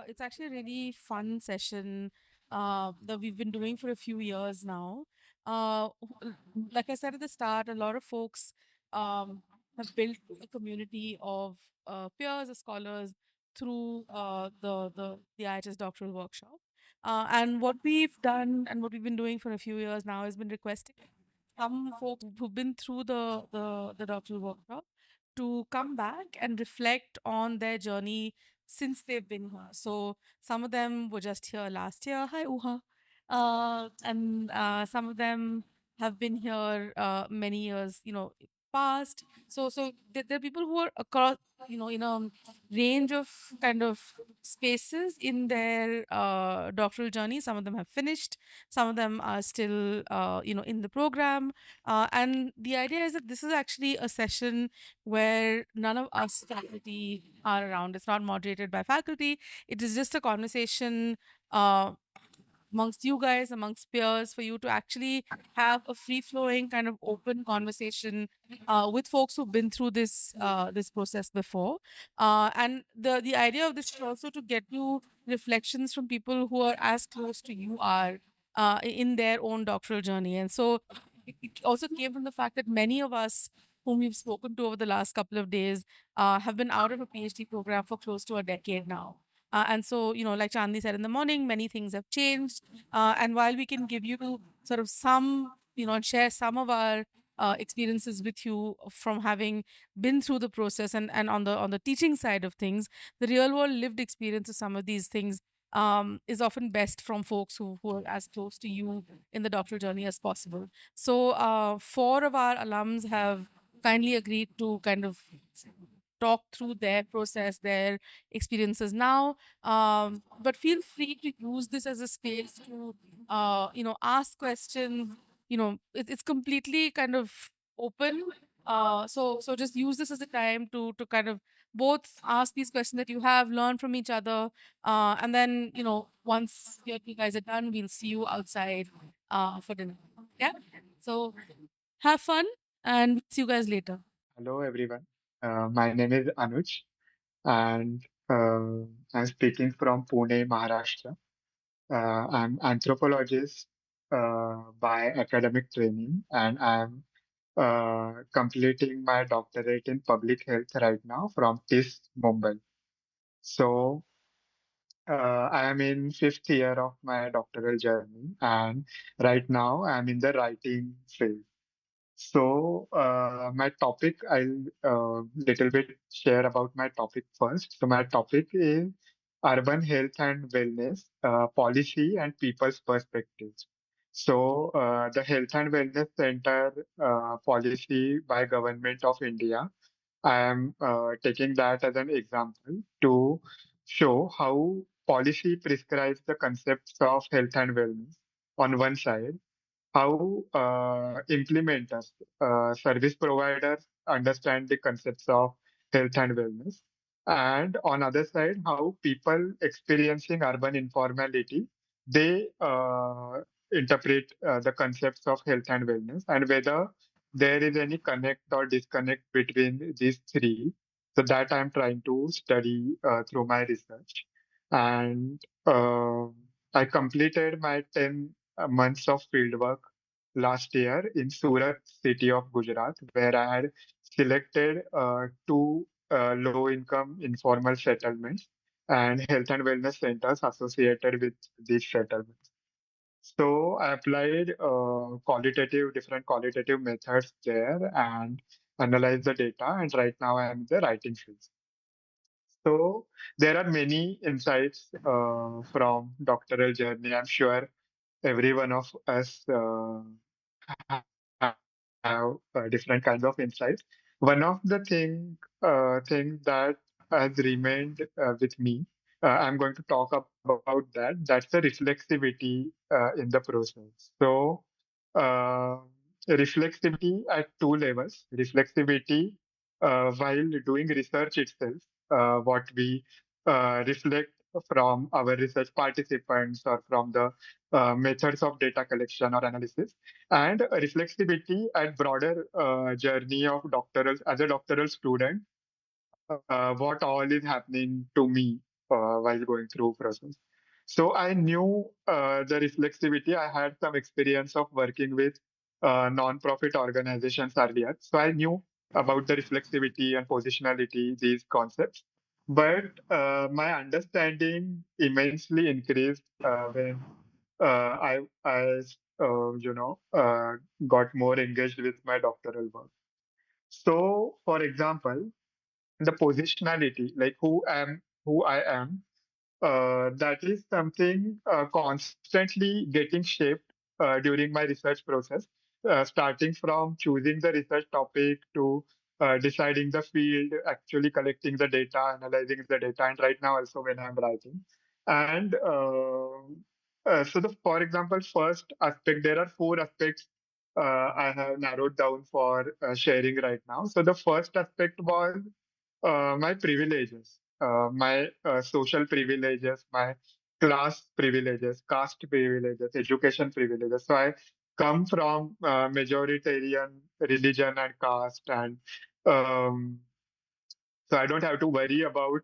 it's actually a really fun session that we've been doing for a few years now. Like I said at the start, a lot of folks have built a community of peers or scholars through the IIHS Doctoral Workshop. And what we've done and what we've been doing for a few years now has been requesting some folks who've been through the doctoral workshop to come back and reflect on their journey since they've been here. So some of them were just here last year. Hi, Uha. And some of them have been here many years, past. So there are people who are across, in a range of kind of spaces in their doctoral journey. Some of them have finished. Some of them are still, in the program. And the idea is that this is actually a session where none of us faculty are around. It's not moderated by faculty. It is just a conversation amongst you guys, amongst peers, for you to actually have a free flowing kind of open conversation with folks who've been through this process before. And the idea of this is also to get you reflections from people who are as close to you are in their own doctoral journey. And so it also came from the fact that many of us whom we've spoken to over the last couple of days have been out of a PhD program for close to a decade now. And so, like Chandni said in the morning, many things have changed. And while we can give you sort of some, and share some of our experiences with you from having been through the process and on the teaching side of things, the real world lived experience of some of these things is often best from folks who are as close to you in the doctoral journey as possible. So, four of our alums have kindly agreed to kind of talk through their process, their experiences now. But feel free to use this as a space to, ask questions. It's completely kind of open. So just use this as a time to kind of both ask these questions that you have, learn from each other, and then once you guys are done, we'll see you outside for dinner. Yeah. So have fun and see you guys later. Hello, everyone. My name is Anuj, and I'm speaking from Pune, Maharashtra. I'm anthropologist by academic training, and I'm completing my doctorate in public health right now from TIS, Mumbai. So I am in fifth year of my doctoral journey, and right now I'm in the writing phase. So my topic, I'll little bit share about my topic first. So my topic is urban health and wellness, policy and people's perspectives. So the Health and Wellness Center policy by Government of India, I am taking that as an example to show how policy prescribes the concepts of health and wellness on one side, how implementers, service providers understand the concepts of health and wellness, and on other side, how people experiencing urban informality, they interpret the concepts of health and wellness, and whether there is any connect or disconnect between these three. So that I'm trying to study through my research, and I completed my 10 months of fieldwork last year in Surat city of Gujarat, where I had selected two low-income informal settlements and health and wellness centers associated with these settlements. So I applied different qualitative methods there and analyzed the data. And right now I am in the writing phase. So there are many insights from doctoral journey. I'm sure every one of us have different kinds of insights. One of the things that has remained with me, I'm going to talk about that. That's the reflexivity in the process. So, uh, reflexivity at two levels. Reflexivity while doing research itself, what we reflect from our research participants or from the methods of data collection or analysis, and reflexivity at broader journey of doctoral as a doctoral student, what all is happening to me. while going through process. So I knew the reflexivity. I had some experience of working with non-profit organizations earlier. So I knew about the reflexivity and positionality, these concepts. But my understanding immensely increased when I got more engaged with my doctoral work. So, for example, the positionality, like who I am, that is something constantly getting shaped during my research process, starting from choosing the research topic to deciding the field, actually collecting the data, analyzing the data, and right now also when I'm writing. And for example, first aspect, there are four aspects I have narrowed down for sharing right now. So the first aspect was my privileges, my social privileges, my class privileges, caste privileges, education privileges. So I come from majoritarian religion and caste, and um, so I don't have to worry about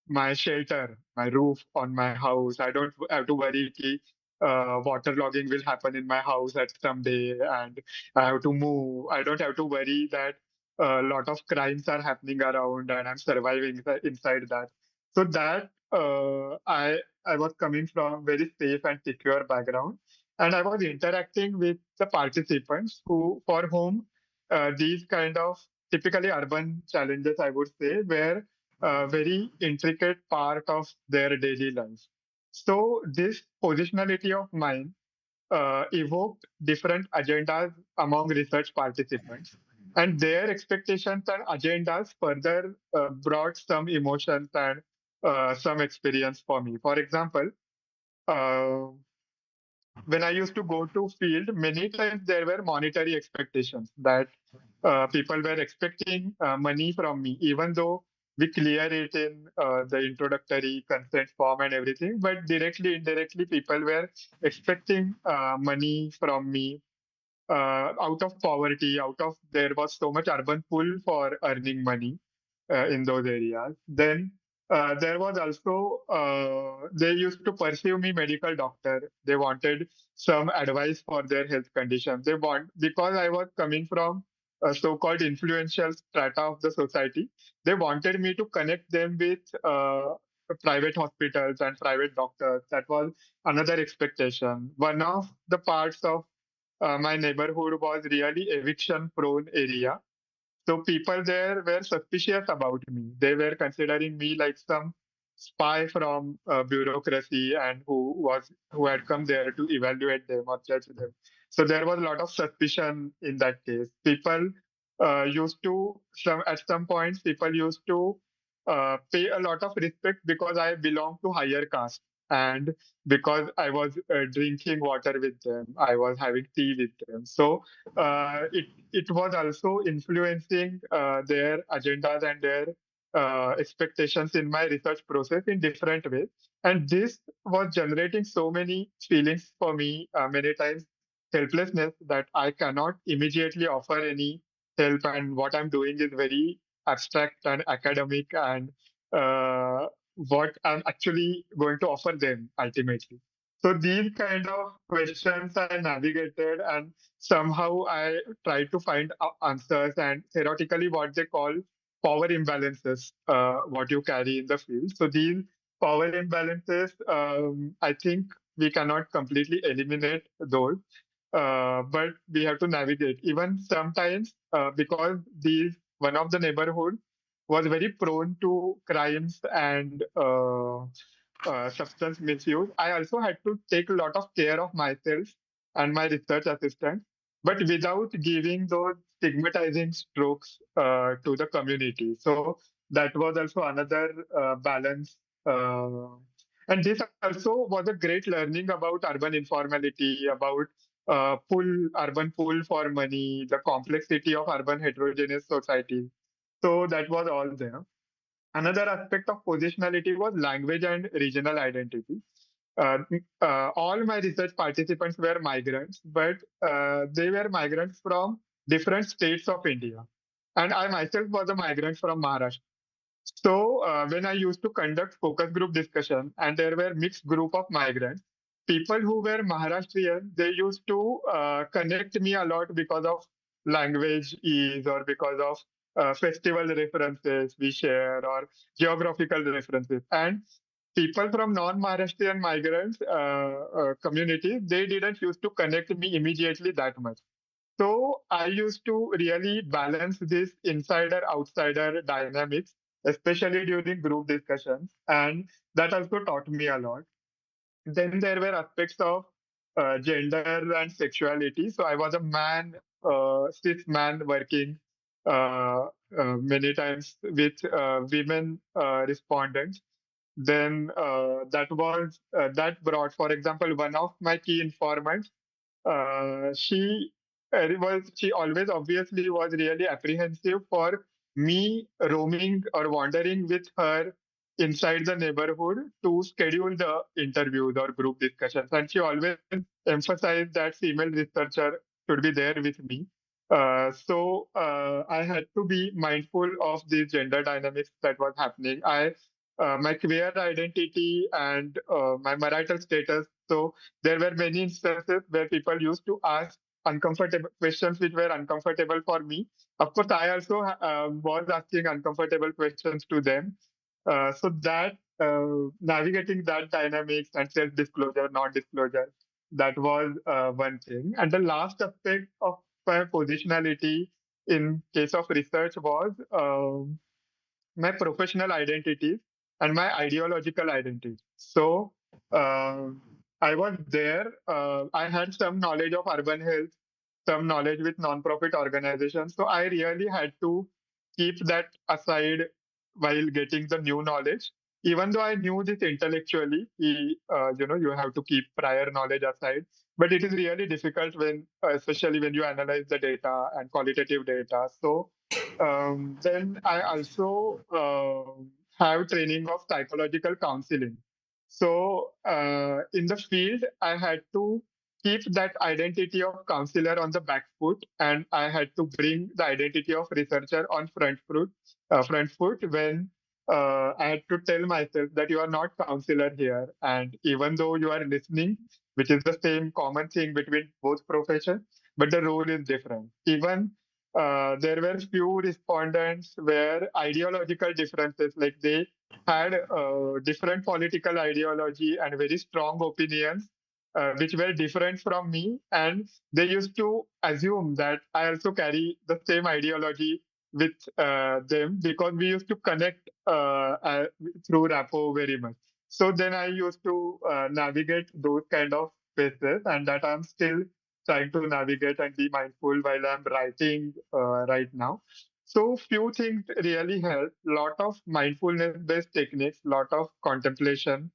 my shelter, my roof on my house. I don't have to worry ki, waterlogging will happen in my house at some day and I have to move. I don't have to worry that a lot of crimes are happening around and I'm surviving inside that. So that I was coming from very safe and secure background, and I was interacting with the participants who for whom these kind of typically urban challenges, I would say, were a very intricate part of their daily life. So this positionality of mine evoked different agendas among research participants, and their expectations and agendas further brought some emotions and some experience for me. For example, uh, when I used to go to field, many times there were monetary expectations that people were expecting money from me, even though we clear it in the introductory consent form and everything. But directly, indirectly, people were expecting money from me out of poverty, out of there was so much urban pull for earning money in those areas. Then there was also they used to pursue me medical doctor. They wanted some advice for their health conditions. They want because I was coming from a so-called influential strata of the society. They wanted me to connect them with private hospitals and private doctors. That was another expectation. One of the parts of my neighborhood was really eviction prone area, so people there were suspicious about me. They were considering me like some spy from bureaucracy and who had come there to evaluate them or judge them. So there was a lot of suspicion in that case. People used to at some points people used to pay a lot of respect because I belong to higher caste, and because I was drinking water with them, I was having tea with them. So it was also influencing their agendas and their expectations in my research process in different ways. And this was generating so many feelings for me, many times helplessness, that I cannot immediately offer any help. And what I'm doing is very abstract and academic, and uh, what I'm actually going to offer them ultimately. So these kind of questions I navigated, and somehow I tried to find answers, and theoretically what they call power imbalances, what you carry in the field. So these power imbalances, I think we cannot completely eliminate those, but we have to navigate. Even sometimes, because these one of the neighborhood was very prone to crimes and substance misuse. I also had to take a lot of care of myself and my research assistant, but without giving those stigmatizing strokes to the community. So that was also another balance. And this also was a great learning about urban informality, about urban pull for money, the complexity of urban heterogeneous society. So that was all there. Another aspect of positionality was language and regional identity. Uh, all my research participants were migrants, but they were migrants from different states of India. And I myself was a migrant from Maharashtra. So when I used to conduct focus group discussion, and there were mixed group of migrants, people who were Maharashtrian, they used to connect me a lot because of language ease or because of festival references we share or geographical references. And people from non-Maharashtrian migrants communities, they didn't used to connect me immediately that much. So I used to really balance this insider outsider dynamics, especially during group discussions, and that also taught me a lot. Then there were aspects of gender and sexuality. So I was a man, cis man working many times with women respondents. Then that brought, for example, one of my key informants, she always obviously was really apprehensive for me roaming or wandering with her inside the neighborhood to schedule the interviews or group discussions, and she always emphasized that female researcher should be there with me. So I had to be mindful of the gender dynamics that was happening. My queer identity and my marital status. So there were many instances where people used to ask uncomfortable questions which were uncomfortable for me. Of course, I also was asking uncomfortable questions to them. So navigating that dynamics and self-disclosure, non-disclosure, that was one thing. And the last aspect of my positionality in case of research was my professional identities and my ideological identity. So uh, I was there. I had some knowledge of urban health, some knowledge with non-profit organizations. So I really had to keep that aside while getting the new knowledge. Even though I knew this intellectually, you have to keep prior knowledge aside. But it is really difficult when, especially when you analyze the data and qualitative data. So then I also have training of psychological counseling. So in the field, I had to keep that identity of counselor on the back foot, and I had to bring the identity of researcher on front foot when I had to tell myself that you are not counselor here, and even though you are listening, which is the same common thing between both professions, but the role is different. Even there were few respondents where ideological differences, like they had different political ideology and very strong opinions, which were different from me. And they used to assume that I also carry the same ideology with them because we used to connect through rapport very much. So then I used to navigate those kind of spaces, and that I'm still trying to navigate and be mindful while I'm writing right now. So few things really help. Lot of mindfulness-based techniques, lot of contemplation,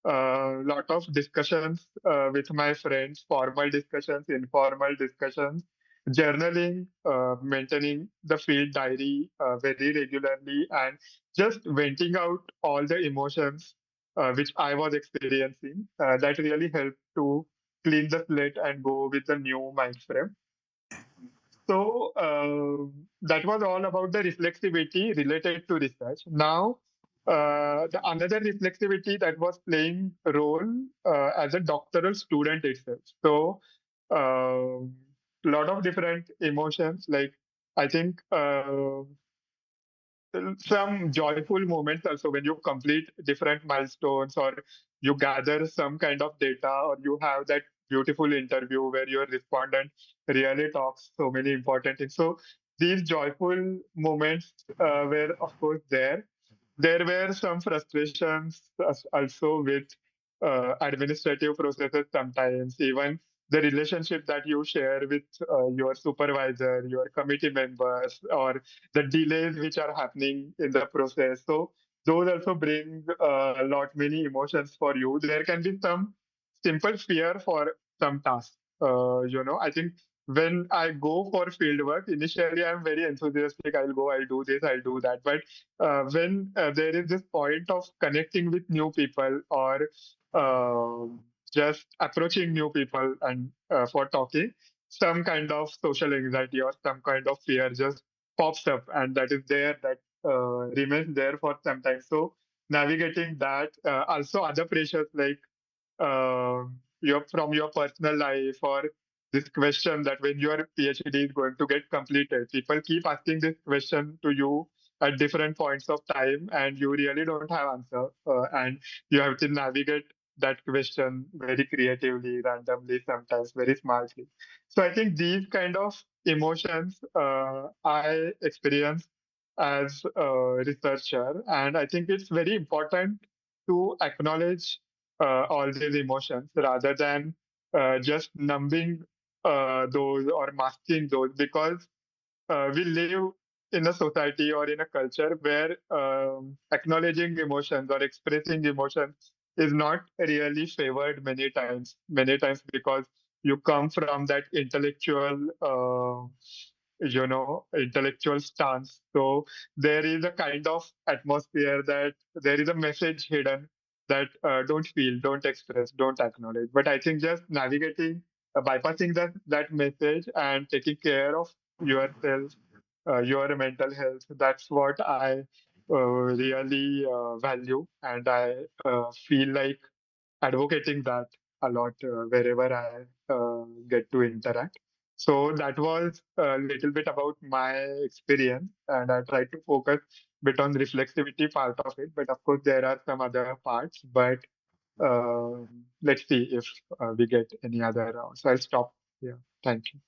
lot of discussions with my friends, formal discussions, informal discussions, journaling, maintaining the field diary very regularly, and just venting out all the emotions which I was experiencing. That really helped to clean the slate and go with the new mind frame. So that was all about the reflexivity related to research. Now, the another reflexivity that was playing a role as a doctoral student itself. So, a lot of different emotions. Like I think some joyful moments also when you complete different milestones or you gather some kind of data or you have that beautiful interview where your respondent really talks so many important things. So these joyful moments were of course there were some frustrations also with administrative processes sometimes, even the relationship that you share with your supervisor, your committee members, or the delays which are happening in the process. So those also bring a lot many emotions for you. There can be some simple fear for some tasks. I think when I go for field work, initially I'm very enthusiastic. I'll go, I'll do this, I'll do that. But when there is this point of connecting with new people or uh, just approaching new people and for talking, some kind of social anxiety or some kind of fear just pops up, and that is there. That remains there for some time. So navigating that, also other pressures like your from your personal life, or this question that when your PhD is going to get completed, people keep asking this question to you at different points of time, and you really don't have answer, and you have to navigate that question very creatively, randomly, sometimes very smartly. So I think these kind of emotions I experience as a researcher, and I think it's very important to acknowledge all these emotions rather than just numbing those or masking those, because we live in a society or in a culture where acknowledging emotions or expressing emotions is not really favored many times because you come from that intellectual stance. So there is a kind of atmosphere that there is a message hidden that don't feel, don't express, don't acknowledge. But I think just navigating, bypassing that message and taking care of yourself, your mental health. That's what I really value, and I feel like advocating that a lot wherever I get to interact. So that was a little bit about my experience, and I tried to focus a bit on reflexivity part of it. But of course, there are some other parts. But let's see if we get any other round. So I'll stop here. Thank you.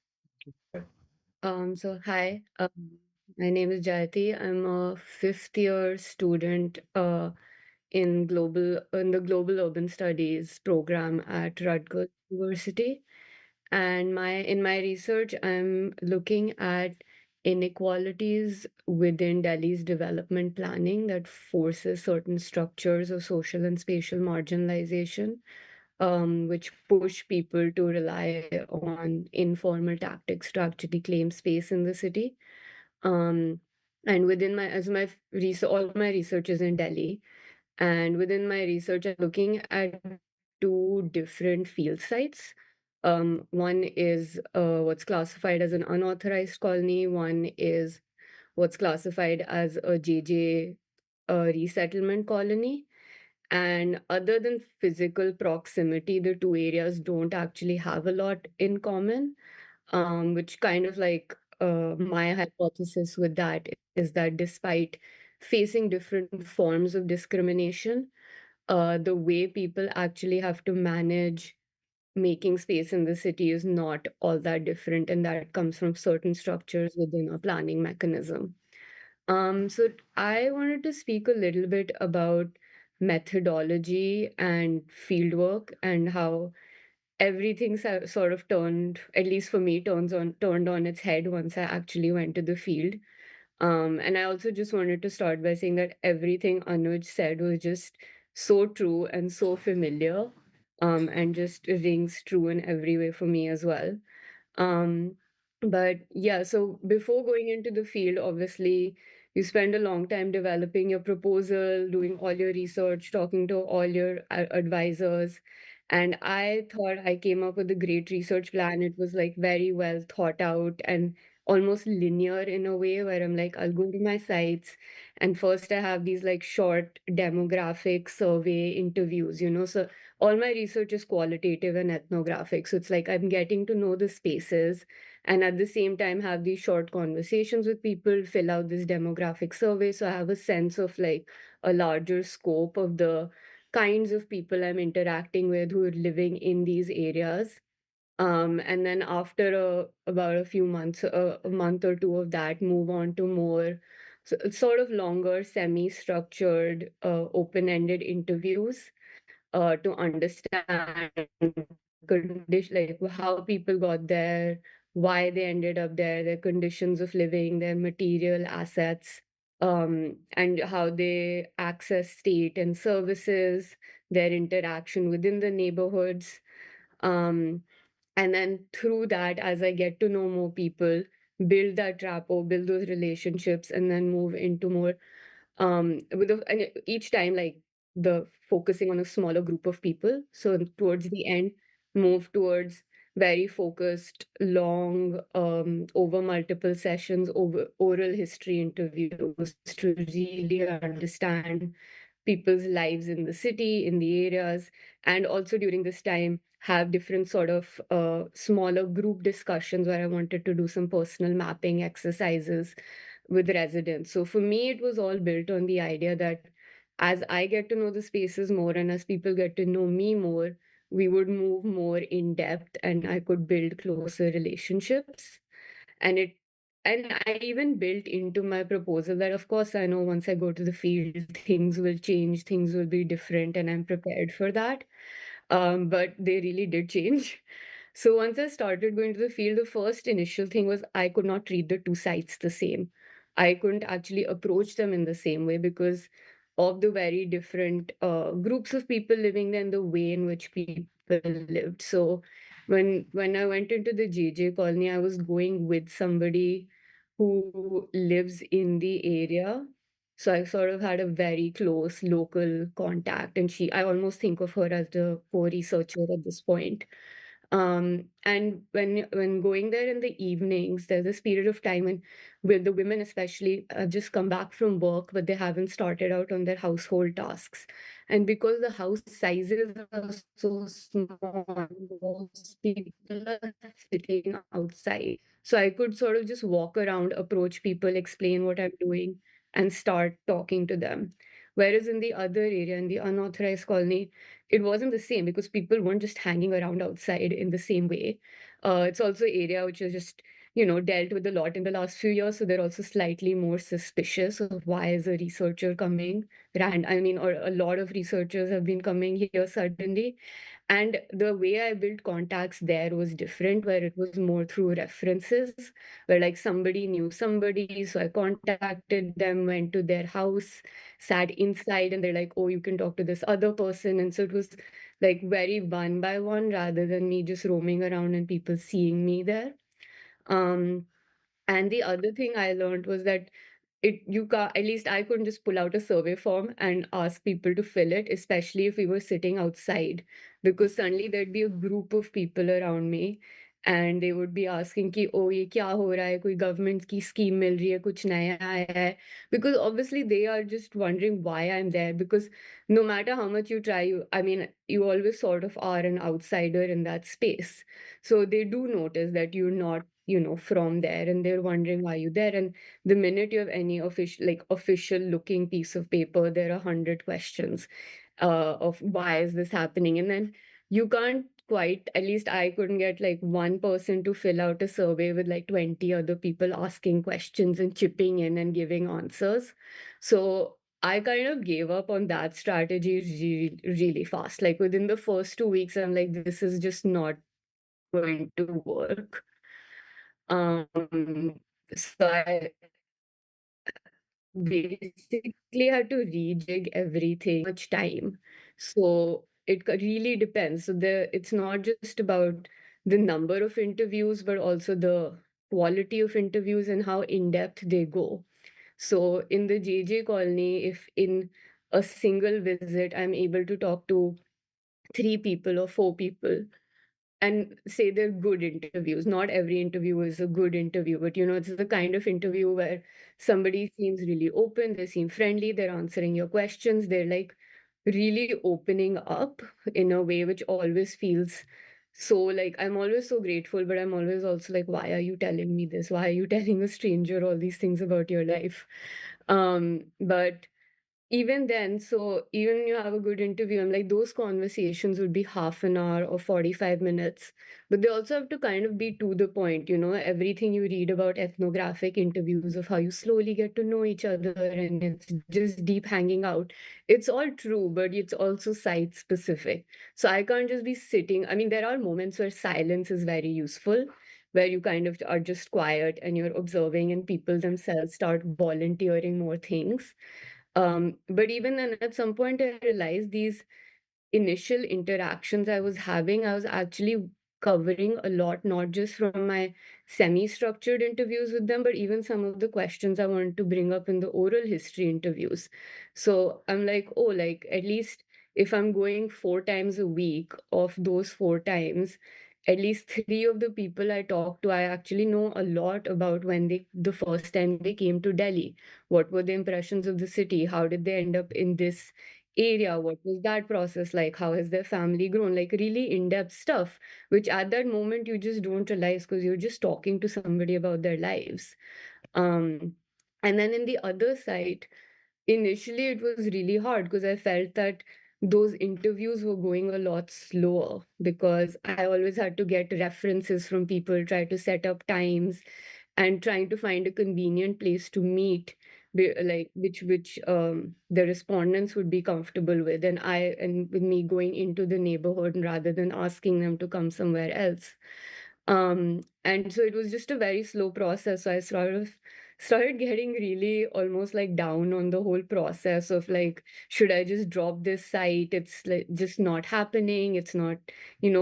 Sure. So hi, my name is Jayati. I'm a fifth year student in the Global Urban Studies program at Rutgers University. And in my research, I'm looking at inequalities within Delhi's development planning that forces certain structures of social and spatial marginalization, which push people to rely on informal tactics to actually claim space in the city. Um, and within my, as my research, all my research is in Delhi, and within my research, I'm looking at two different field sites. One is what's classified as an unauthorized colony. One is what's classified as a JJ resettlement colony. And other than physical proximity, the two areas don't actually have a lot in common, which kind of like my hypothesis with that is that despite facing different forms of discrimination, the way people actually have to manage making space in the city is not all that different, and that comes from certain structures within a planning mechanism. So I wanted to speak a little bit about methodology and fieldwork and how everything sort of turned, at least for me, turned on its head once I actually went to the field. And I also just wanted to start by saying that everything Anuj said was just so true and so familiar, and just rings true in every way for me as well. Um, but yeah, so before going into the field, obviously, you spend a long time developing your proposal, doing all your research, talking to all your advisors. And I thought I came up with a great research plan. It was like very well thought out and almost linear in a way where I'm like, I'll go to my sites and first I have these like short demographic survey interviews, so all my research is qualitative and ethnographic. So it's like I'm getting to know the spaces and at the same time have these short conversations with people, fill out this demographic survey. So I have a sense of like a larger scope of the kinds of people I'm interacting with who are living in these areas. And then after about a few months, a month or two of that, move on to more sort of longer, semi-structured, open-ended interviews to understand condition, like how people got there, why they ended up there, their conditions of living, their material assets, and how they access state and services, their interaction within the neighborhoods. Um, and then through that, as I get to know more people, build that rapport, build those relationships, and then move into more and each time like the focusing on a smaller group of people. So towards the end, move towards very focused, long, over multiple sessions, over oral history interviews to really understand people's lives in the city, in the areas, and also during this time have different sort of smaller group discussions where I wanted to do some personal mapping exercises with residents. So for me, it was all built on the idea that as I get to know the spaces more and as people get to know me more, we would move more in depth and I could build closer relationships. And it and I even built into my proposal that of course I know once I go to the field, things will change, things will be different, and I'm prepared for that. But they really did change. So once I started going to the field, the first initial thing was I could not treat the two sites the same. I couldn't actually approach them in the same way because of the very different groups of people living there and the way in which people lived. So when I went into the JJ colony, I was going with somebody who lives in the area. So I sort of had a very close local contact, and I almost think of her as the co-researcher at this point. And when going there in the evenings, there's this period of time when with the women especially have just come back from work, but they haven't started out on their household tasks. And because the house sizes are so small, most people are sitting outside. So I could sort of just walk around, approach people, explain what I'm doing, and start talking to them. Whereas in the other area, in the unauthorized colony, it wasn't the same because people weren't just hanging around outside in the same way. It's also an area which is just, dealt with a lot in the last few years. So they're also slightly more suspicious of why is a researcher coming. I mean, or a lot of researchers have been coming here suddenly. And the way I built contacts there was different, where it was more through references, where like somebody knew somebody. So I contacted them, went to their house, sat inside, and they're like, oh, you can talk to this other person. And so it was like very one by one rather than me just roaming around and people seeing me there. Um, and the other thing I learned was that you can't, at least I couldn't just pull out a survey form and ask people to fill it, especially if we were sitting outside, because suddenly there'd be a group of people around me and they would be asking कि ओ ये क्या हो रहा है, कोई government की scheme मिल रही है, कुछ नया आया है, because obviously they are just wondering why I'm there, because no matter how much you try, I mean, you always sort of are an outsider in that space. So they do notice that you're not, from there, and they're wondering why you're there. And the minute you have any official looking piece of paper, there are 100 questions of why is this happening, and then you can't quite, at least I couldn't get like one person to fill out a survey with like 20 other people asking questions and chipping in and giving answers. So I kind of gave up on that strategy really, really fast. Like within the first 2 weeks, I'm like, this is just not going to work. Um, so I basically had to rejig everything much time. So it really depends. So it's not just about the number of interviews, but also the quality of interviews and how in depth they go. So in the JJ colony, if in a single visit I'm able to talk to 3 people or 4 people, and say they're good interviews. Not every interview is a good interview, but it's the kind of interview where somebody seems really open, they seem friendly, they're answering your questions, they're like really opening up in a way which always feels so like I'm always so grateful, but I'm always also like, why are you telling me this? Why are you telling a stranger all these things about your life? But even then, so even when you have a good interview, I'm like, those conversations would be half an hour or 45 minutes. But they also have to kind of be to the point, everything you read about ethnographic interviews of how you slowly get to know each other and it's just deep hanging out. It's all true, but it's also site specific. So I can't just be sitting. I mean, there are moments where silence is very useful, where you kind of are just quiet and you're observing and people themselves start volunteering more things. But even then, at some point, I realized these initial interactions I was having, I was actually covering a lot, not just from my semi-structured interviews with them, but even some of the questions I wanted to bring up in the oral history interviews. So I'm like, oh, like at least if I'm going 4 times a week, of those 4 times, at least three of the people I talked to, I actually know a lot about when the first time they came to Delhi. What were the impressions of the city? How did they end up in this area? What was that process like? How has their family grown? Like really in-depth stuff, which at that moment you just don't realize because you're just talking to somebody about their lives. Um, and then in the other side, initially it was really hard because I felt that those interviews were going a lot slower because I always had to get references from people, try to set up times, and trying to find a convenient place to meet, like which the respondents would be comfortable with, and with me going into the neighborhood rather than asking them to come somewhere else. And so it was just a very slow process. So I started getting really almost like down on the whole process of like, should I just drop this site? It's like just not happening. It's not,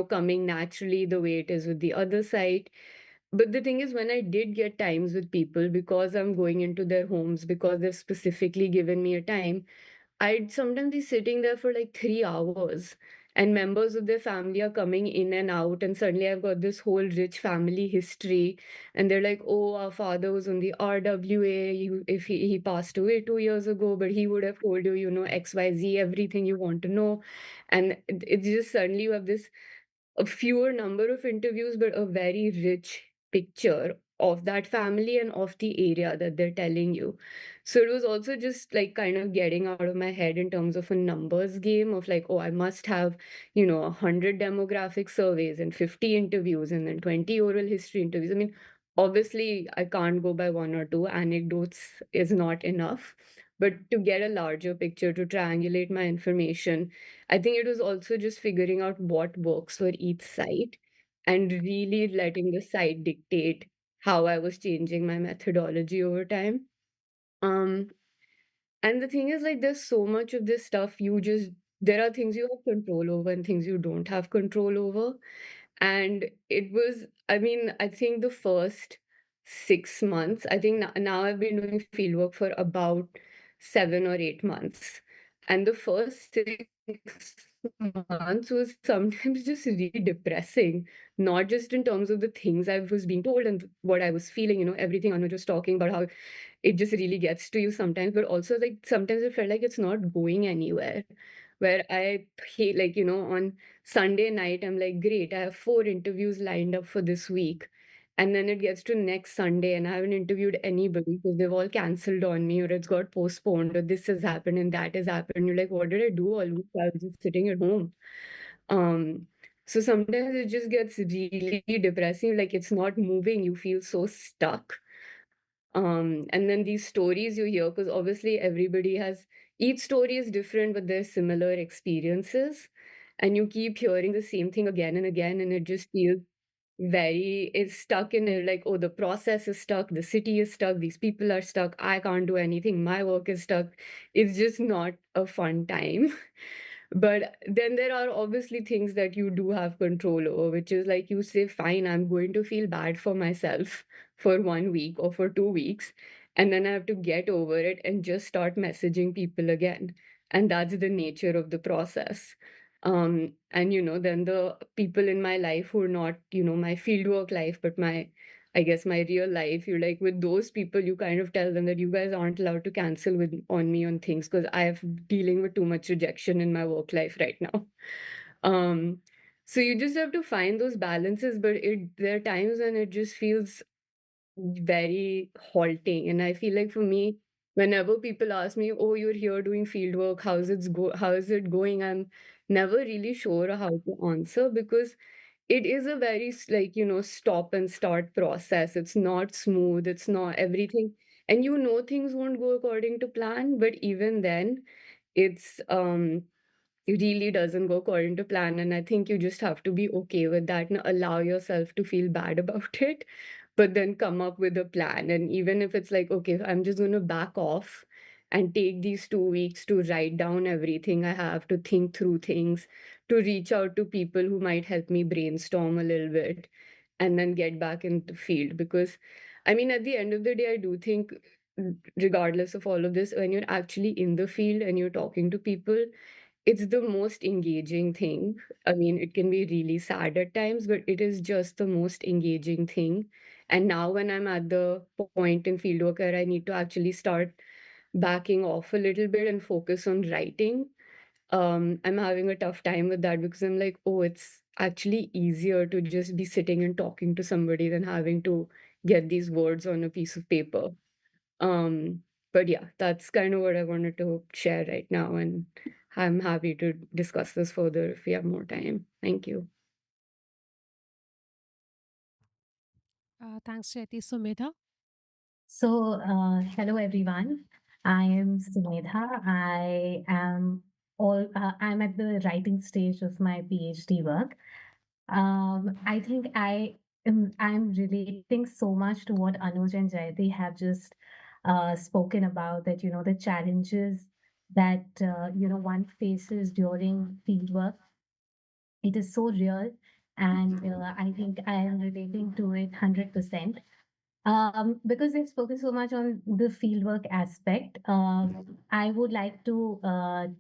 coming naturally the way it is with the other site. But the thing is, when I did get times with people, because I'm going into their homes, because they've specifically given me a time, I'd sometimes be sitting there for like 3 hours, and members of their family are coming in and out. And suddenly I've got this whole rich family history. And they're like, oh, our father was on the RWA. If he passed away 2 years ago, but he would have told you, XYZ, everything you want to know. And it's just suddenly you have this a fewer number of interviews, but a very rich picture of that family and of the area that they're telling you. So it was also just like kind of getting out of my head in terms of a numbers game of like, oh, I must have, 100 demographic surveys and 50 interviews and then 20 oral history interviews. I mean, obviously, I can't go by one or two. Anecdotes is not enough. But to get a larger picture, to triangulate my information, I think it was also just figuring out what works for each site and really letting the site dictate how I was changing my methodology over time. Um, and the thing is, like, there's so much of this stuff there are things you have control over and things you don't have control over. And it was, I mean, I think the first 6 months, I think now I've been doing fieldwork for about 7 or 8 months. And the first 6 months was sometimes just really depressing, not just in terms of the things I was being told and what I was feeling, everything Anuj was talking about, how it just really gets to you sometimes, but also like sometimes it felt like it's not going anywhere. Where I hate, like, on Sunday night, I'm like, great, I have 4 interviews lined up for this week. And then it gets to next Sunday, and I haven't interviewed anybody because they've all canceled on me, or it's got postponed, or this has happened and that has happened. You're like, what did I do all week? I was just sitting at home. Um, so sometimes it just gets really depressing, like it's not moving, you feel so stuck. And then these stories you hear, because obviously each story is different, but there's similar experiences. And you keep hearing the same thing again and again, and it just feels it's stuck in it, like, oh, the process is stuck, the city is stuck, these people are stuck, I can't do anything, my work is stuck. It's just not a fun time. But then there are obviously things that you do have control over, which is like you say, fine, I'm going to feel bad for myself for 1 week or for 2 weeks. And then I have to get over it and just start messaging people again. And that's the nature of the process. And then the people in my life who are not, my fieldwork life, but I guess my real life, you're like with those people, you kind of tell them that you guys aren't allowed to cancel on me on things because I have dealing with too much rejection in my work life right now. Um, so you just have to find those balances, but there are times when it just feels very halting. And I feel like for me, whenever people ask me, "Oh, you're here doing field work, how is it going?" I'm never really sure how to answer because it is a very like, stop and start process. It's not smooth, it's not everything. And things won't go according to plan, but even then, it's it really doesn't go according to plan. And I think you just have to be okay with that and allow yourself to feel bad about it, but then come up with a plan. And even if it's like, okay, I'm just going to back off and take these 2 weeks to write down everything I have, to think through things, to reach out to people who might help me brainstorm a little bit, and then get back into field. Because, I mean, at the end of the day, I do think, regardless of all of this, when you're actually in the field and you're talking to people, it's the most engaging thing. I mean, it can be really sad at times, but it is just the most engaging thing. And now, when I'm at the point in fieldwork where I need to actually start backing off a little bit and focus on writing, I'm having a tough time with that because I'm like, oh, it's actually easier to just be sitting and talking to somebody than having to get these words on a piece of paper. Um, but yeah, that's kind of what I wanted to share right now, and I'm happy to discuss this further if we have more time. Thank you. Thanks, Jyoti. So, Medha? So, hello everyone. I am Sumedha. I'm at the writing stage of my PhD work. I think I'm relating so much to what Anuj and Jayati have just spoken about, that the challenges that one faces during fieldwork. It is so real, and I think I am relating to it 100%. Because they've spoken so much on the fieldwork aspect, I would like to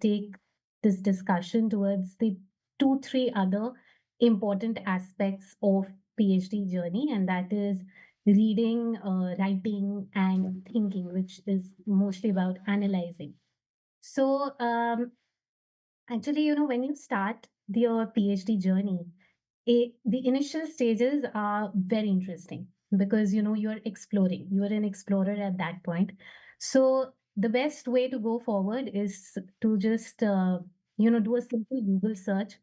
take this discussion towards the two, three other important aspects of PhD journey, and that is reading, writing, and thinking, which is mostly about analyzing. So, actually, when you start your PhD journey, the initial stages are very interesting because you're exploring. You are an explorer at that point. So the best way to go forward is to just do a simple Google search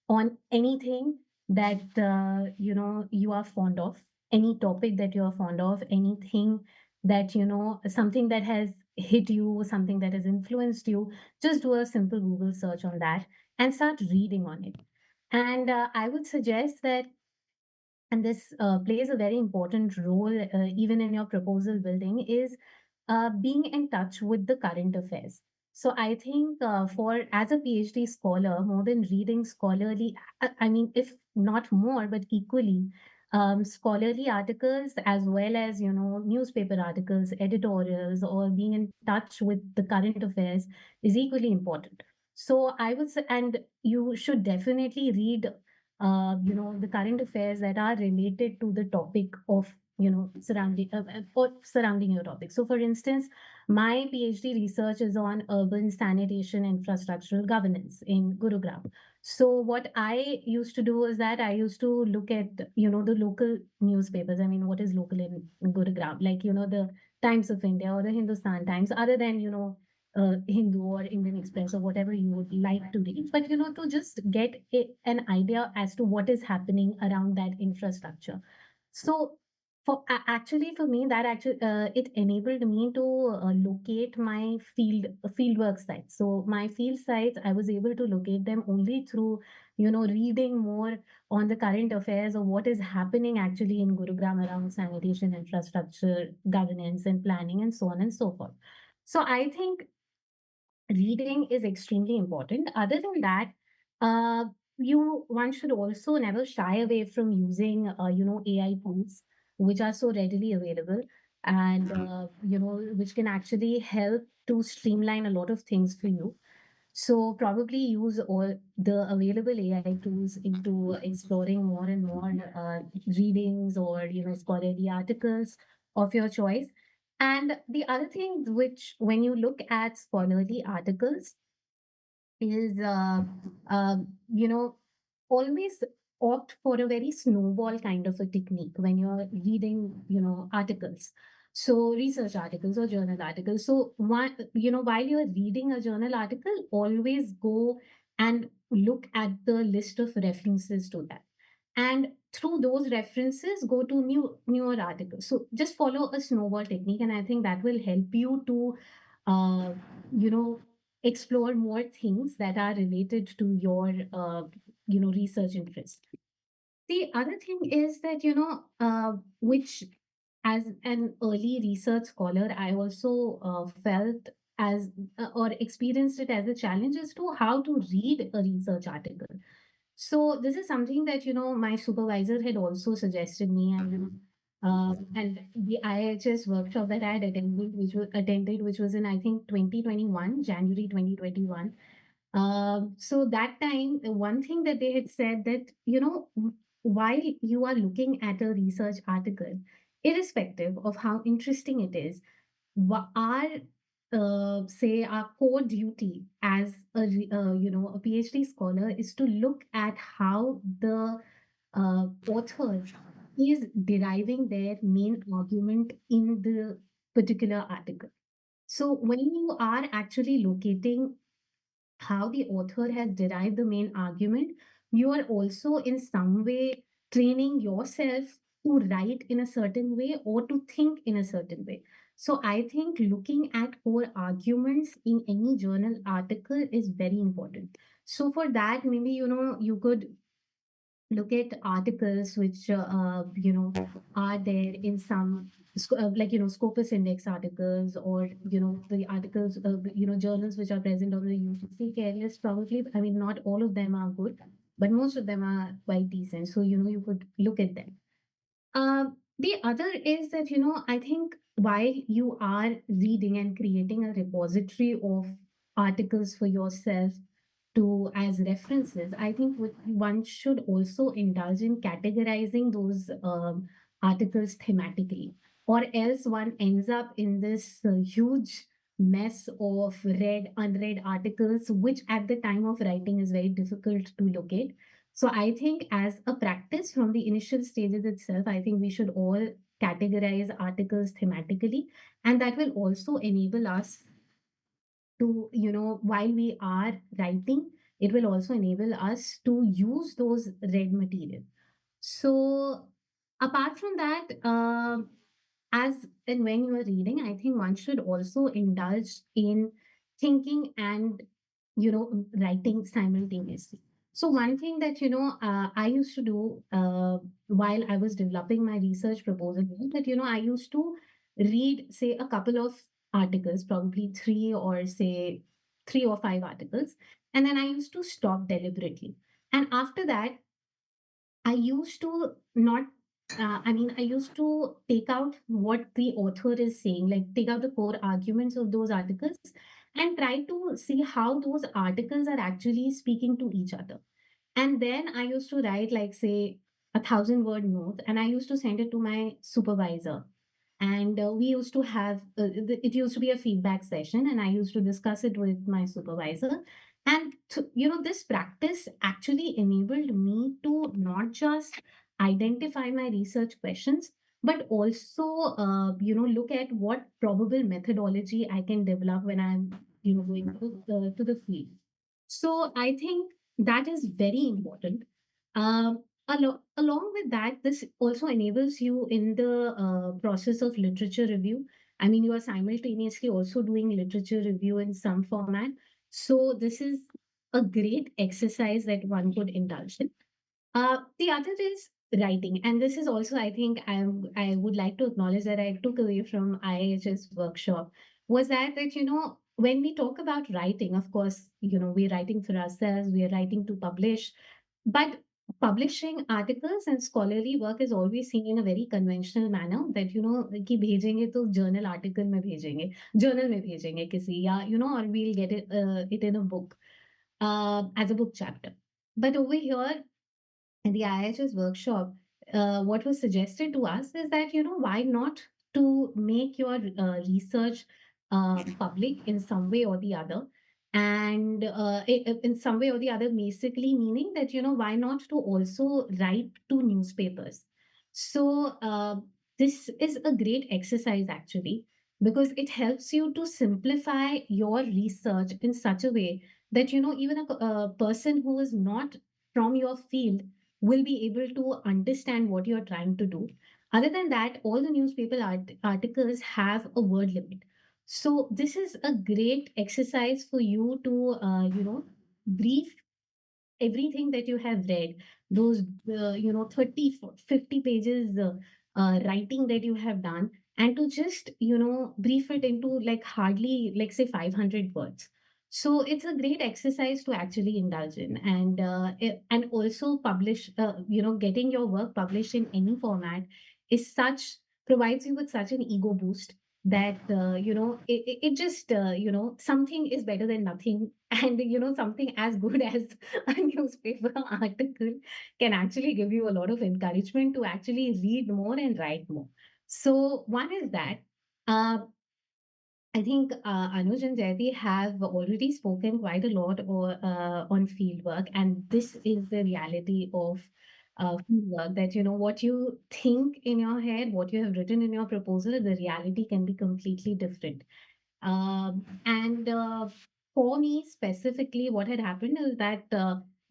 on anything that you are fond of, any topic that you are fond of, anything that something that has hit you, something that has influenced you. Just do a simple Google search on that and start reading on it. And I would suggest that, and this plays a very important role even in your proposal building, is being in touch with the current affairs. So I think for as a PhD scholar, more than reading scholarly, I mean, if not more, but equally, scholarly articles as well as newspaper articles, editorials, or being in touch with the current affairs is equally important. So I would say, and you should definitely read the current affairs that are related to the topic of surrounding your topic. So, for instance, my PhD research is on urban sanitation infrastructural governance in Gurugram. So, what I used to do is that I used to look at the local newspapers. I mean, what is local in Gurugram? Like the Times of India or the Hindustan Times, other than Hindu or Indian Express or whatever you would like to read, but to just get an idea as to what is happening around that infrastructure. So, actually, for me, that actually it enabled me to locate my fieldwork sites. So, my field sites, I was able to locate them only through reading more on the current affairs of what is happening actually in Gurugram around sanitation infrastructure governance and planning and so on and so forth. So I think reading is extremely important. Other than that, uh, one should also never shy away from using AI tools which are so readily available, and which can actually help to streamline a lot of things for you. So probably use all the available AI tools into exploring more and more readings or scholarly articles of your choice. And the other thing, which when you look at scholarly articles, is you know always opt for a very snowball kind of a technique when you're reading articles, so research articles or journal articles. So one, while you're reading a journal article, always go and look at the list of references to that, and through those references go to newer articles. So just follow a snowball technique, and I think that will help you to uh, you know explore more things that are related to your research interest. The other thing is that which, as an early research scholar, I also felt as or experienced it as a challenge as to how to read a research article. So this is something that my supervisor had also suggested me, and the IIHS workshop that I had attended, which was in I think 2021, January 2021. So that time, one thing that they had said that, while you are looking at a research article, irrespective of how interesting it is, our say our core duty as a PhD scholar is to look at how the author is deriving their main argument in the particular article. So when you are actually locating how the author has derived the main argument, you are also in some way training yourself to write in a certain way or to think in a certain way. So I think looking at core arguments in any journal article is very important. So for that, maybe you could look at articles which are there in some like Scopus Index articles, or the articles journals which are present on the UGC care list. Probably, I mean, not all of them are good, but most of them are quite decent, so you could look at them. The other is that, I think while you are reading and creating a repository of articles for yourself to as references, I think one should also indulge in categorizing those articles thematically, or else one ends up in this huge mess of read, unread articles, which at the time of writing is very difficult to locate. So I think as a practice from the initial stages itself, I think we should all categorize articles thematically. And that will also enable us to, while we are writing, it will also enable us to use those read material. So apart from that, as and when you are reading, I think one should also indulge in thinking and writing simultaneously. So one thing that I used to do while I was developing my research proposal was that I used to read, say, a couple of articles, probably three or five articles, and then I used to stop deliberately. And after that, I used to not, I used to take out what the author is saying, like take out the core arguments of those articles and try to see how those articles are actually speaking to each other. And then I used to write, like, say, 1,000 word note, and I used to send it to my supervisor. And we used to have, it used to be a feedback session, and I used to discuss it with my supervisor. And, this practice actually enabled me to not just identify my research questions, but also, look at what probable methodology I can develop when I'm, going to the field. So I think that is very important. Along with that, this also enables you in the process of literature review. I mean, you are simultaneously also doing literature review in some format. So this is a great exercise that one could indulge in. The other is writing, and this is also, I think, I would like to acknowledge that I took away from IIHS workshop was that when we talk about writing, of course, we're writing for ourselves, we are writing to publish, but publishing articles and scholarly work is always seen in a very conventional manner that कि भेजेंगे तो journal article में भेजेंगे, journal में भेजेंगे किसी, या or we'll get it in a book as a book chapter. But over here in the IHS workshop, what was suggested to us is that, why not to make your research public in some way or the other? And in some way or the other, basically meaning that, why not to also write to newspapers? So, this is a great exercise actually, because it helps you to simplify your research in such a way that, even a person who is not from your field will be able to understand what you're trying to do. Other than that, all the newspaper articles have a word limit. So this is a great exercise for you to, brief everything that you have read, those 30 50 pages writing that you have done, and to just brief it into like hardly, like, say, 500 words. So it's a great exercise to actually indulge in. And and also publish, getting your work published in any format is such provides you with such an ego boost. that it just something is better than nothing, and something as good as a newspaper article can actually give you a lot of encouragement to actually read more and write more. So one is that uh, I think Anuj and Jayati have already spoken quite a lot on fieldwork, and this is the reality of fieldwork. That what you think in your head, what you have written in your proposal, the reality can be completely different. And For me specifically, what had happened is that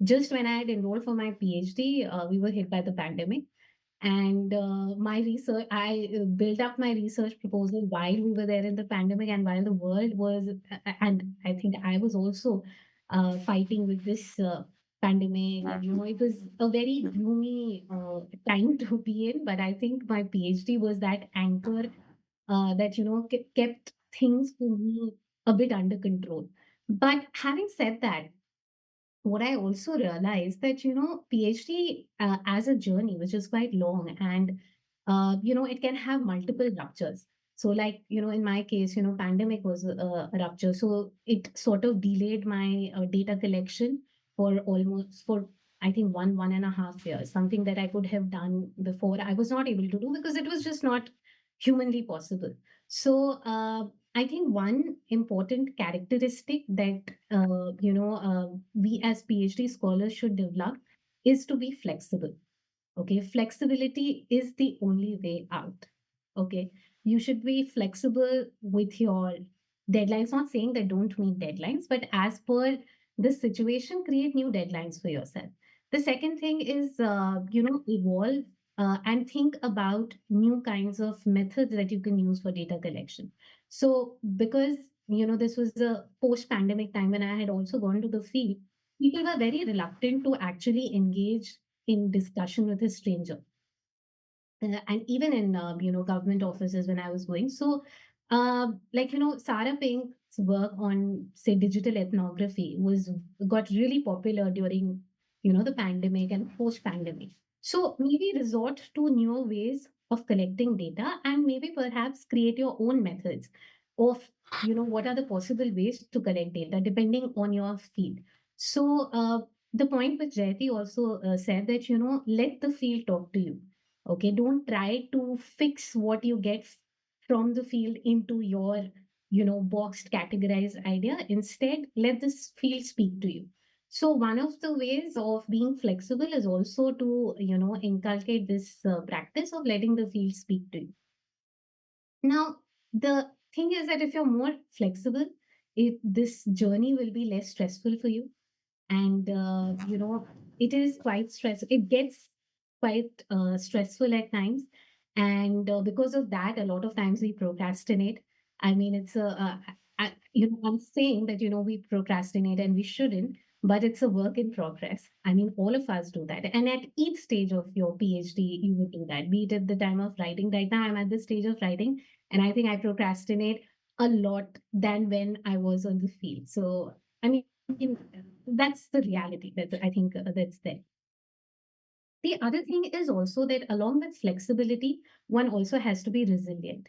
just when I had enrolled for my PhD, we were hit by the pandemic, and my research I built up my research proposal while we were there in the pandemic, and while the world was and I think I was also fighting with this pandemic. And, it was a very gloomy time to be in, but I think my PhD was that anchor that kept things for me a bit under control. But having said that, what I also realized that PhD as a journey, which is quite long, and it can have multiple ruptures. So, like in my case, pandemic was a rupture, so it sort of delayed my data collection for I think 1.5 years. Something that I could have done before, I was not able to do because it was just not humanly possible. So. I think one important characteristic that we as PhD scholars should develop is to be flexible. Okay, flexibility is the only way out. Okay, you should be flexible with your deadlines. Not saying that don't meet deadlines, but as per the situation, create new deadlines for yourself. The second thing is, evolve and think about new kinds of methods that you can use for data collection. So, because this was a post-pandemic time when I had also gone to the field, people were very reluctant to actually engage in discussion with a stranger. And even in government offices when I was going. So, Sarah Pink's work on say digital ethnography was got really popular during the pandemic and post pandemic. So maybe resort to newer ways of collecting data, and maybe perhaps create your own methods of what are the possible ways to collect data depending on your field. So the point which Jayati also said, that let the field talk to you. Okay, don't try to fix what you get from the field into your boxed categorized idea. Instead, let this field speak to you. So one of the ways of being flexible is also to inculcate this practice of letting the field speak to you. Now, the thing is that if you're more flexible, this journey will be less stressful for you. And it is quite stressful. It gets quite stressful at times, and because of that, a lot of times we procrastinate. I mean, it's I'm saying that we procrastinate and we shouldn't, but it's a work in progress. I mean, all of us do that, and at each stage of your PhD you would do that, be it at the time of writing. Right now I'm at the stage of writing, and I think I procrastinate a lot than when I was on the field. So I mean, that's the reality that I think that's there. The other thing is also that along with flexibility, one also has to be resilient.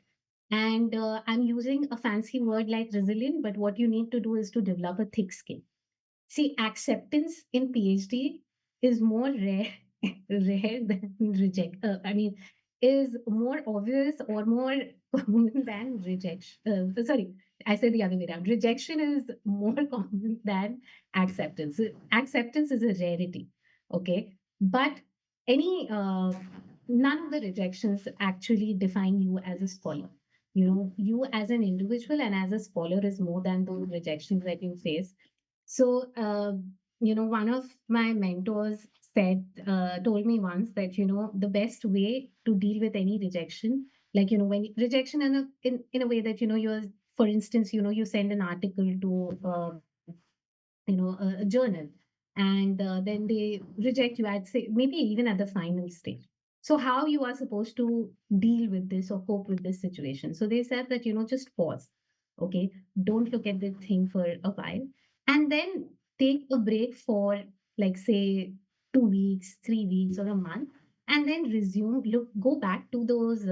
And I'm using a fancy word like resilient, but what you need to do is to develop a thick skin. See, acceptance in PhD is more rare, rare than reject. I mean, is more obvious or more common than rejection. Sorry, I said the other way around. Rejection is more common than acceptance. Acceptance is a rarity, okay? But any none of the rejections actually define you as a scholar. You as an individual and as a scholar is more than those rejections that you face. So, one of my mentors told me once that, the best way to deal with any rejection, like, when rejection in a way that, you're, for instance, you send an article to, a journal, and then they reject you, I'd say maybe even at the final stage. So how you are supposed to deal with this or cope with this situation? So they said that just pause. Okay, don't look at the thing for a while, and then take a break for, like, say 2 weeks, 3 weeks, or a month, and then resume. Look, go back to those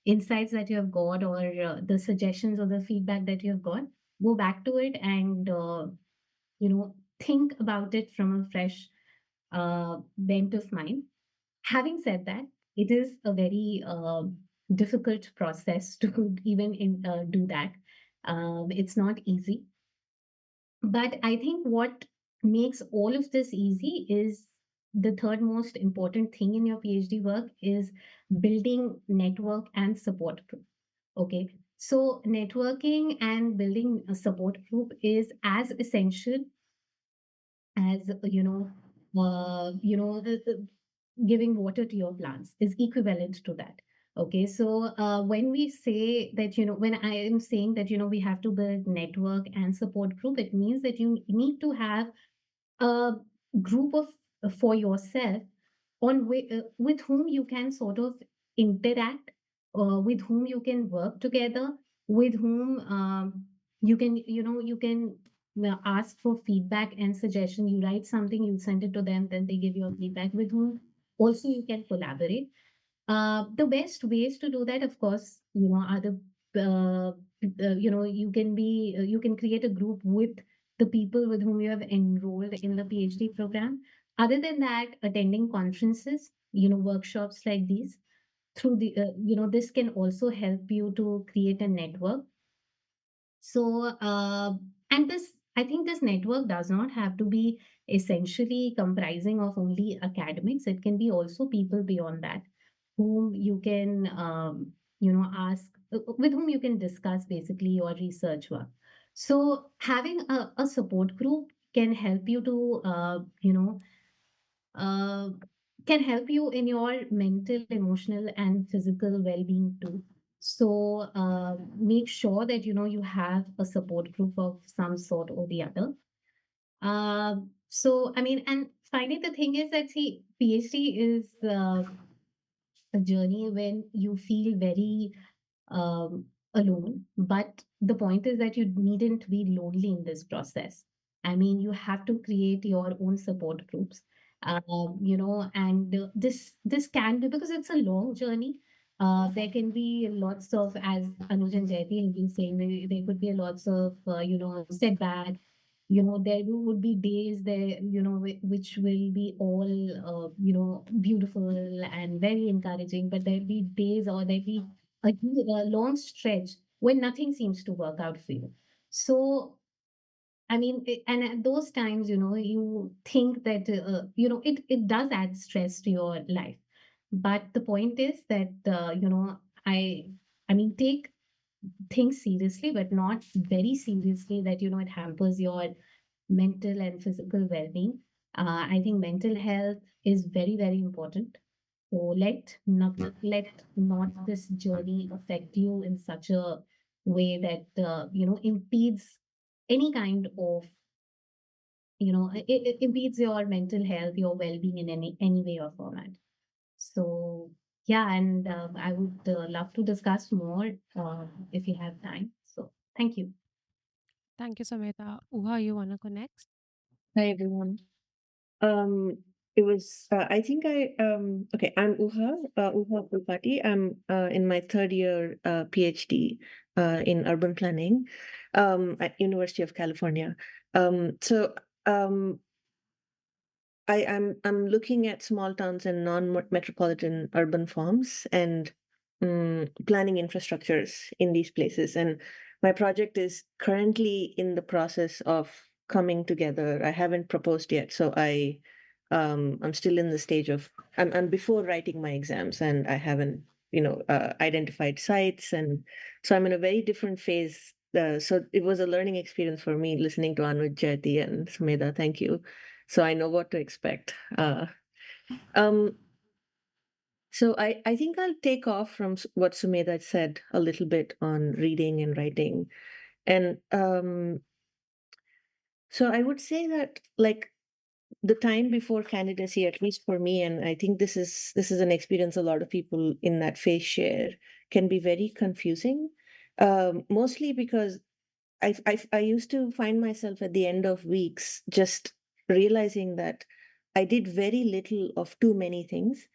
insights that you have got, or the suggestions or the feedback that you have got, go back to it and think about it from a fresh bent of mind. Having said that, it is a very difficult process to even do that. It's not easy, but I think what makes all of this easy is the third most important thing in your PhD work is building network and support group. Okay. So networking and building a support group is as essential as giving water to your plants is equivalent to that. Okay, so when we say that, when I am saying that, we have to build network and support group, it means that you need to have a group of for yourself with whom you can sort of interact, with whom you can work together, with whom you can ask for feedback and suggestion. You write something, you send it to them, then they give you a feedback, with whom also you can collaborate. The best ways to do that, of course, are you can create a group with the people with whom you have enrolled in the PhD program. Other than that, attending conferences, workshops like these, through this can also help you to create a network. So, and I think this network does not have to be essentially comprising of only academics. It can be also people beyond that, whom you can, ask, with whom you can discuss basically your research work. So, having a support group can help you to, uh, can help you in your mental, emotional, and physical well-being too. So make sure that you have a support group of some sort or the other. So I mean, and finally, the thing is that, see, PhD is a journey when you feel very um, alone. But the point is that you needn't be lonely in this process. I mean, you have to create your own support groups, and this can be, because it's a long journey. There can be lots of, as Anuj and Jayati have been saying, there could be lots of setback. There would be days there, which will be all beautiful and very encouraging, but there'll be days, or there'll be a long stretch when nothing seems to work out for you. So, I mean, and at those times, you think that, it does add stress to your life. But the point is that, I, I mean, take things seriously, but not very seriously that, it hampers your mental and physical well-being. I think mental health is very, very important. So let not this journey affect you in such a way that impedes any kind of it impedes your mental health, your well-being in any way or format. So yeah, and I would love to discuss more if you have time. So thank you. Thank you, Sameta. Uha, you wanna go next? Hi everyone. Um, it was I think okay, I'm Uha Pulpati. I'm in my third year PhD in urban planning at University of California. So I'm looking at small towns and non-metropolitan urban farms and planning infrastructures in these places. And my project is currently in the process of coming together. I haven't proposed yet, so I'm still in the stage of I'm before writing my exams, and I haven't identified sites, and so I'm in a very different phase. So it was a learning experience for me listening to Anuj, Jayati, and Sumedha. Thank you. So I know what to expect. Um, so I think I'll take off from what Sumedha said a little bit on reading and writing. And so I would say that, like, the time before candidacy, at least for me, and I think this is an experience a lot of people in that phase share, can be very confusing. Mostly because I used to find myself at the end of weeks just realizing that I did very little of too many things,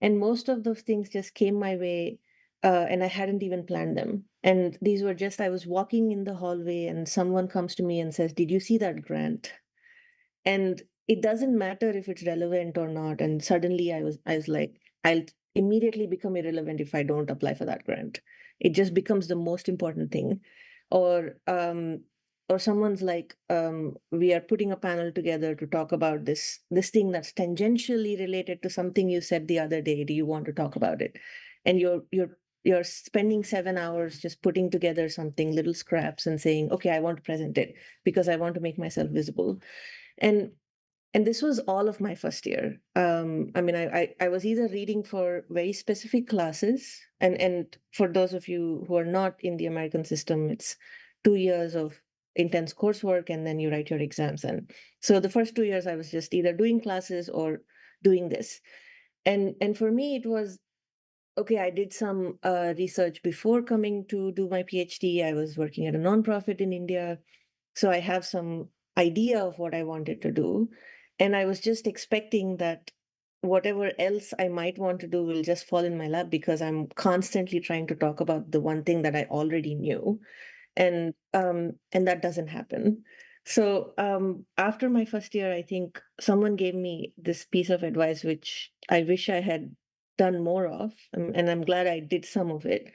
and most of those things just came my way and I hadn't even planned them. And these were just, I was walking in the hallway and someone comes to me and says, "Did you see that grant?" And it doesn't matter if it's relevant or not. And suddenly I was like, I'll immediately become irrelevant if I don't apply for that grant. It just becomes the most important thing. Or someone's like, we are putting a panel together to talk about this thing that's tangentially related to something you said the other day. Do you want to talk about it? And you're spending 7 hours just putting together something, little scraps, and saying, okay, I want to present it because I want to make myself visible. And this was all of my first year. I mean, I was either reading for very specific classes, and for those of you who are not in the American system, it's 2 years of intense coursework, and then you write your exams. And so the first 2 years, I was just either doing classes or doing this. And for me, it was okay. I did some research before coming to do my PhD. I was working at a nonprofit in India, so I have some idea of what I wanted to do. And I was just expecting that whatever else I might want to do will just fall in my lap because I'm constantly trying to talk about the one thing that I already knew. And that doesn't happen. So after my first year, I think someone gave me this piece of advice, which I wish I had done more of, and I'm glad I did some of it,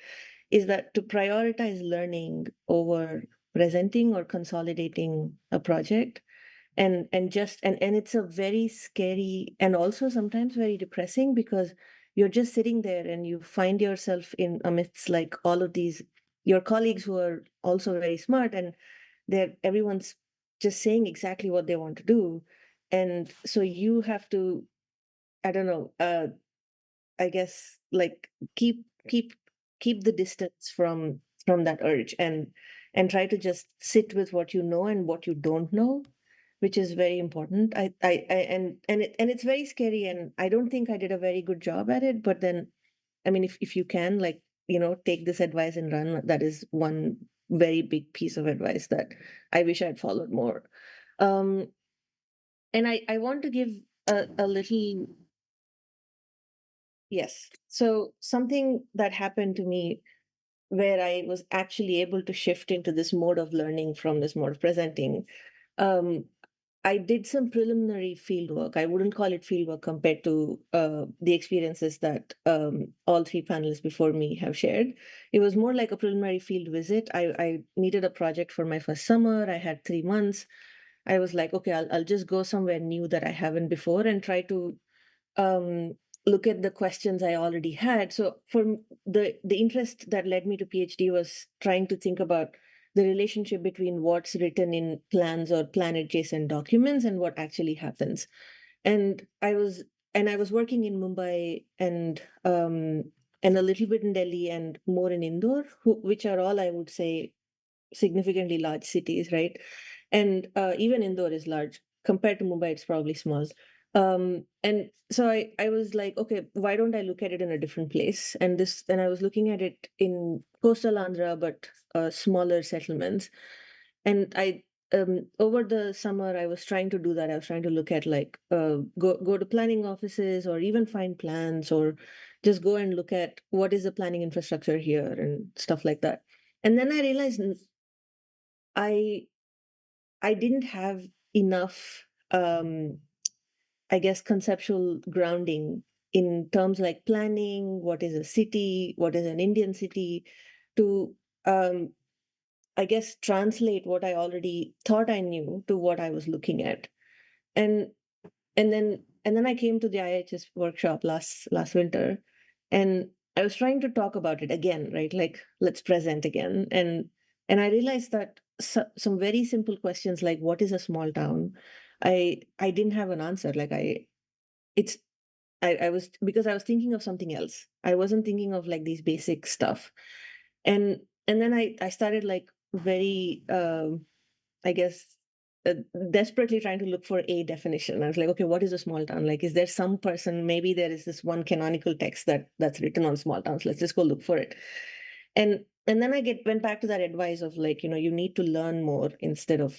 is that to prioritize learning over presenting or consolidating a project. And it's a very scary and also sometimes very depressing because you're just sitting there and you find yourself in amidst like all of these your colleagues who are also very smart, and everyone's just saying exactly what they want to do. And so you have to, I don't know, I guess like keep keep keep the distance from that urge, and try to just sit with what you know and what you don't know, which is very important. It's very scary, and I don't think I did a very good job at it. But then, I mean, if you can, like, take this advice and run, that is one very big piece of advice that I wish I'd followed more. Um, and I want to give a little. Yes. So something that happened to me where I was actually able to shift into this mode of learning from this mode of presenting. Um, I did some preliminary field work. I wouldn't call it field work compared to the experiences that all three panelists before me have shared. It was more like a preliminary field visit. I needed a project for my first summer. I had 3 months. I was like, okay, I'll just go somewhere new that I haven't before and try to um, look at the questions I already had. So the interest that led me to PhD was trying to think about the relationship between what's written in plans or plan adjacent documents and what actually happens. And I was working in Mumbai and a little bit in Delhi and more in Indore, which are all, I would say, significantly large cities, right? And even Indore is large compared to Mumbai. It's probably small. And so I was like, okay, why don't I look at it in a different place? And I was looking at it in coastal Andhra, but smaller settlements. And I over the summer I was trying to do that. I was trying to look at like go to planning offices or even find plans or just go and look at what is the planning infrastructure here and stuff like that. And then I realized I I didn't have enough, I guess, conceptual grounding in terms like planning, what is a city, what is an Indian city, to, I guess, translate what I already thought I knew to what I was looking at. And and then I came to the IIHS workshop last winter, and I was trying to talk about it again, right? Like, let's present again. And I realized that some very simple questions like what is a small town, I didn't have an answer. Like it's I was because I was thinking of something else. I wasn't thinking of like these basic stuff. And then I started like very I guess, uh, desperately trying to look for a definition. I was like, okay, what is a small town? Like, is there some person? Maybe there is this one canonical text that's written on small towns. Let's just go look for it. And then I went back to that advice of like, you need to learn more instead of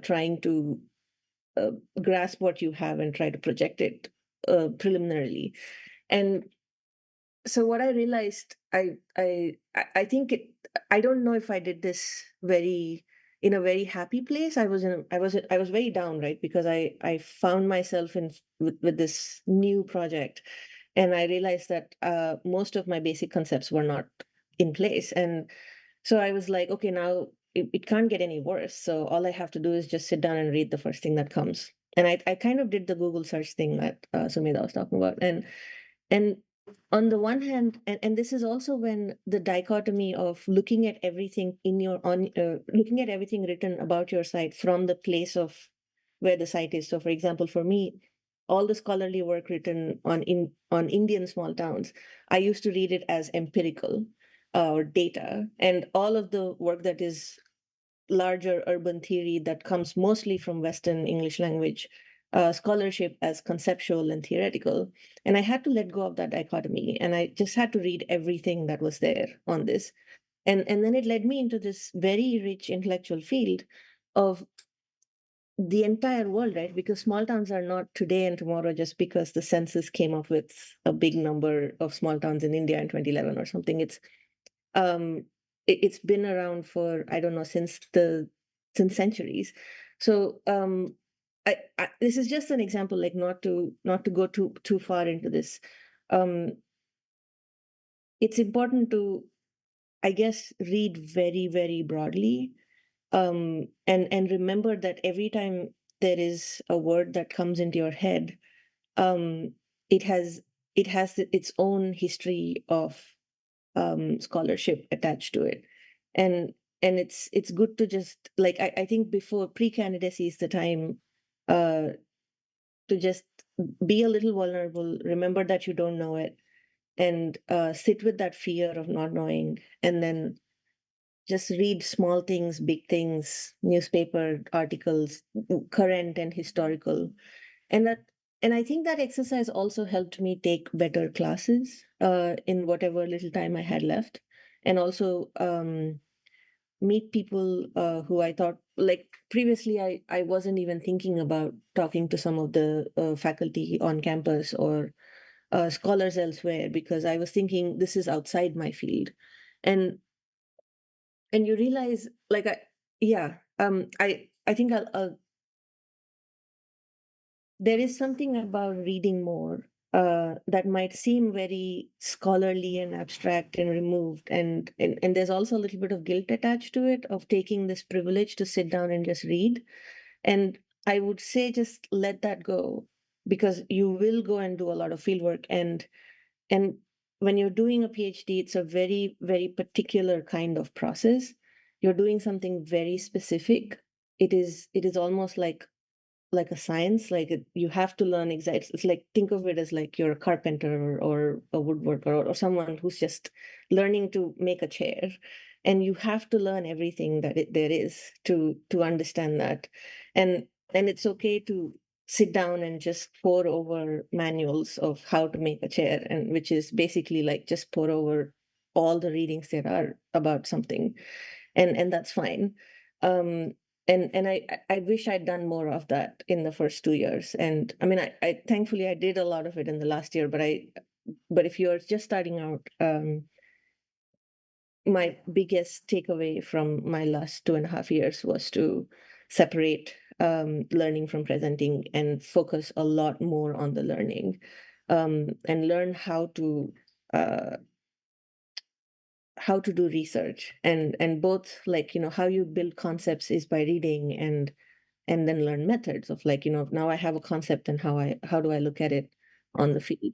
trying to uh, grasp what you have and try to project it preliminarily. And so what I realized, I think I don't know if I did this in a very happy place. I was very down, right? Because I found myself with this new project, and I realized that most of my basic concepts were not in place. And so I was like, okay, now it can't get any worse. So all I have to do is just sit down and read the first thing that comes. And I kind of did the Google search thing that Sumedha was talking about. And on the one hand, and this is also when the dichotomy of looking at everything looking at everything written about your site from the place of where the site is. So for example, for me, all the scholarly work written on Indian small towns, I used to read it as empirical or data, and all of the work that is larger urban theory that comes mostly from Western English language scholarship as conceptual and theoretical. And I had to let go of that dichotomy, and I just had to read everything that was there on this. And then it led me into this very rich intellectual field of the entire world, right? Because small towns are not today and tomorrow just because the census came up with a big number of small towns in India in 2011 or something. Um, it's been around for, I don't know, since centuries. So this is just an example, like not to go too far into this. Um, it's important to, I guess, read very, very broadly, and remember that every time there is a word that comes into your head, um, it has its own history of scholarship attached to it, and it's good to just, like, I think before pre-candidacy is the time uh, to just be a little vulnerable, remember that you don't know it, and sit with that fear of not knowing, and then just read small things, big things, newspaper articles, current and historical. And that, and I think that exercise also helped me take better classes in whatever little time I had left. And also meet people who I thought, like, previously I wasn't even thinking about talking to some of the faculty on campus or scholars elsewhere, because I was thinking this is outside my field. And you realize, like, yeah, I think there is something about reading more that might seem very scholarly and abstract and removed, and there's also a little bit of guilt attached to it, of taking this privilege to sit down and just read. And I would say just let that go, because you will go and do a lot of fieldwork, and when you're doing a PhD, it's a very, very particular kind of process. You're doing something very specific. It is almost like a science, like you have to learn exact. It's like, think of it as like you're a carpenter or a woodworker, or someone who's just learning to make a chair, and you have to learn everything that there is to understand that. And it's okay to sit down and just pore over manuals of how to make a chair, and which is basically like just pour over all the readings there are about something, and that's fine. um and I wish I'd done more of that in the first 2 years. And I mean, I thankfully I did a lot of it in the last year, but if you're just starting out, my biggest takeaway from my last 2.5 years was to separate learning from presenting, and focus a lot more on the learning, and learn uh, how to do research, and both, like, how you build concepts is by reading, and then learn methods of, like, now I have a concept, and how do I look at it on the field.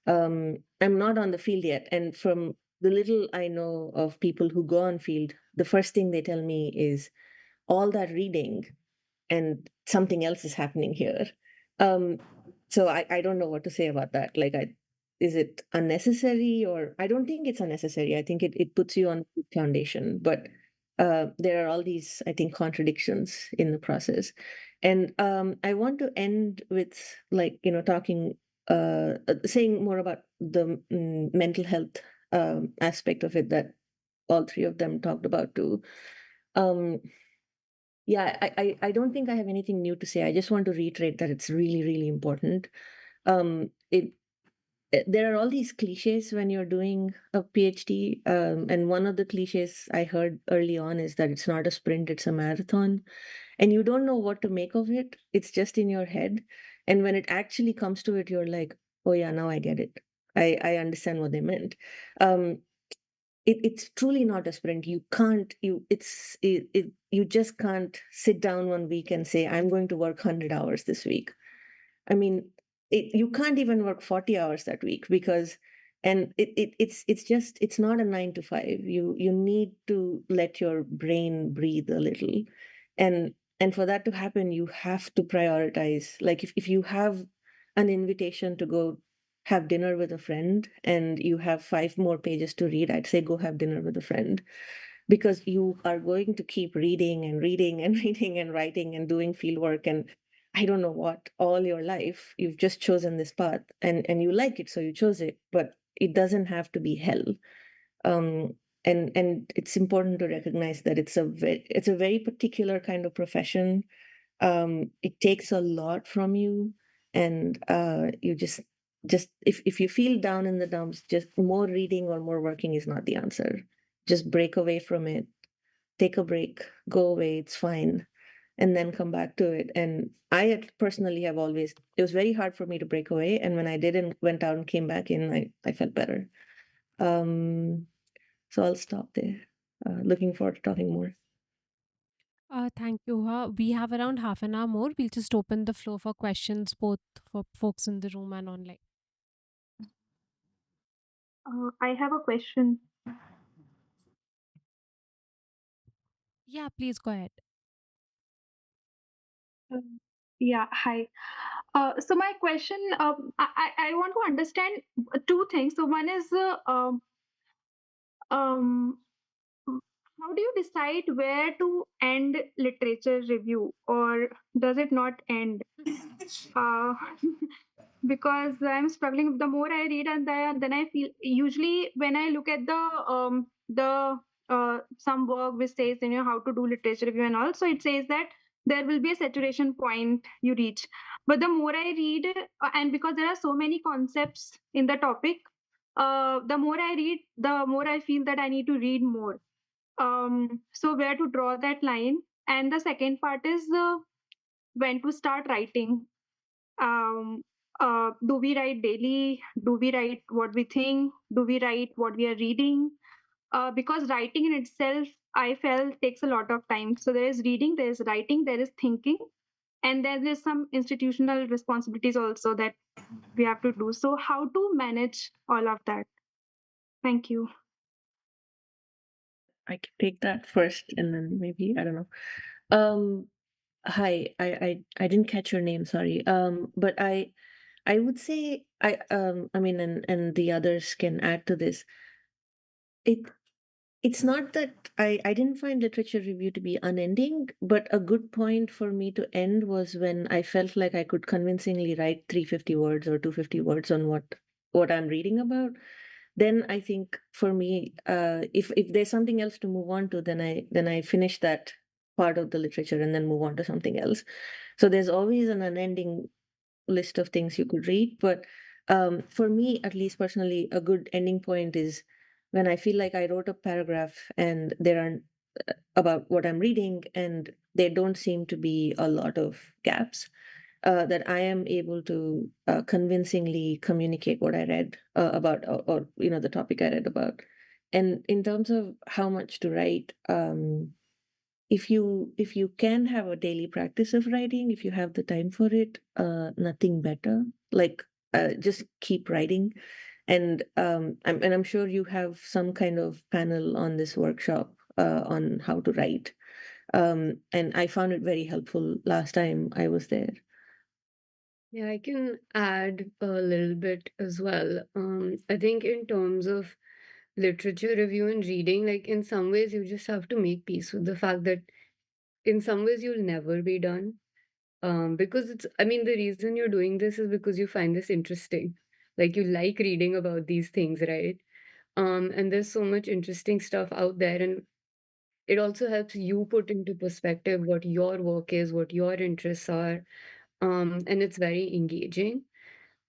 I'm not on the field yet, and from the little I know of people who go on field, the first thing they tell me is all that reading and something else is happening here. Um, so I don't know what to say about that. Like, is it unnecessary? Or I don't think it's unnecessary. I think it puts you on a good foundation, but there are all these, I think, contradictions in the process. And I want to end with, like, talking, saying more about the mental health aspect of it that all three of them talked about too. Um, yeah, I don't think I have anything new to say. I just want to reiterate that it's really, really important. It there are all these cliches when you're doing a PhD. And one of the cliches I heard early on is that it's not a sprint, it's a marathon. And you don't know what to make of it. It's just in your head. And when it actually comes to it, you're like, oh, yeah, now I get it. I understand what they meant. Um, it's truly not a sprint. You can't, you just can't sit down one week and say, I'm going to work 100 hours this week. I mean, you can't even work 40 hours that week because, and it's just, it's not a 9 to 5. You need to let your brain breathe a little. And, and for that to happen, you have to prioritize. Like if you have an invitation to go have dinner with a friend and you have 5 more pages to read, I'd say go have dinner with a friend because you are going to keep reading and reading and reading and writing and doing field work and I don't know what all your life. You've just chosen this path and you like it, so you chose it, but it doesn't have to be hell. Um, and it's important to recognize that it's a very particular kind of profession. It takes a lot from you, and you just if you feel down in the dumps, just more reading or more working is not the answer. Just break away from it, take a break, go away, it's fine, and then come back to it. And personally have always, it was very hard for me to break away. And when I did and went out and came back in, I felt better. Um, so I'll stop there. Looking forward to talking more. Thank you, Uha. We have around half an hour more. We'll just open the floor for questions, both for folks in the room and online. I have a question. Yeah, please go ahead. Um, yeah, hi. So my question, I want to understand two things. So one is, um, how do you decide where to end literature review, or does it not end? Uh, because I'm struggling. The more I read, and then I feel usually when I look at the some work which says how to do literature review and all, so it says that there will be a saturation point you reach. But the more I read, and because there are so many concepts in the topic, the more I read, the more I feel that I need to read more. So where to draw that line? And the second part is when to start writing. um, do we write daily? Do we write what we think? Do we write what we are reading? Because writing in itself, I felt, takes a lot of time. So there is reading, there is writing, there is thinking, and there is some institutional responsibilities also that we have to do. So how to manage all of that? Thank you. I can take that first, and then maybe I don't know. Um, Hi, I didn't catch your name, sorry. But I would say I mean, and the others can add to this. It it's not that I didn't find literature review to be unending, but a good point for me to end was when I felt like I could convincingly write 350 words or 250 words on what I'm reading about. Then I think for me, if there's something else to move on to, then I finish that part of the literature and then move on to something else. So there's always an unending list of things you could read. But for me, at least personally, a good ending point is when I feel like I wrote a paragraph and there are about what I'm reading, and there don't seem to be a lot of gaps. That I am able to convincingly communicate what I read about, or the topic I read about. And in terms of how much to write, if you can have a daily practice of writing, if you have the time for it, nothing better. Like just keep writing, and I'm sure you have some kind of panel on this workshop on how to write. And I found it very helpful last time I was there. Yeah, I can add a little bit as well. I think in terms of literature review and reading, like in some ways, you just have to make peace with the fact that in some ways you'll never be done. Because I mean, the reason you're doing this is because you find this interesting. Like you like reading about these things, right? And there's so much interesting stuff out there, and it also helps you put into perspective what your work is, what your interests are, and it's very engaging.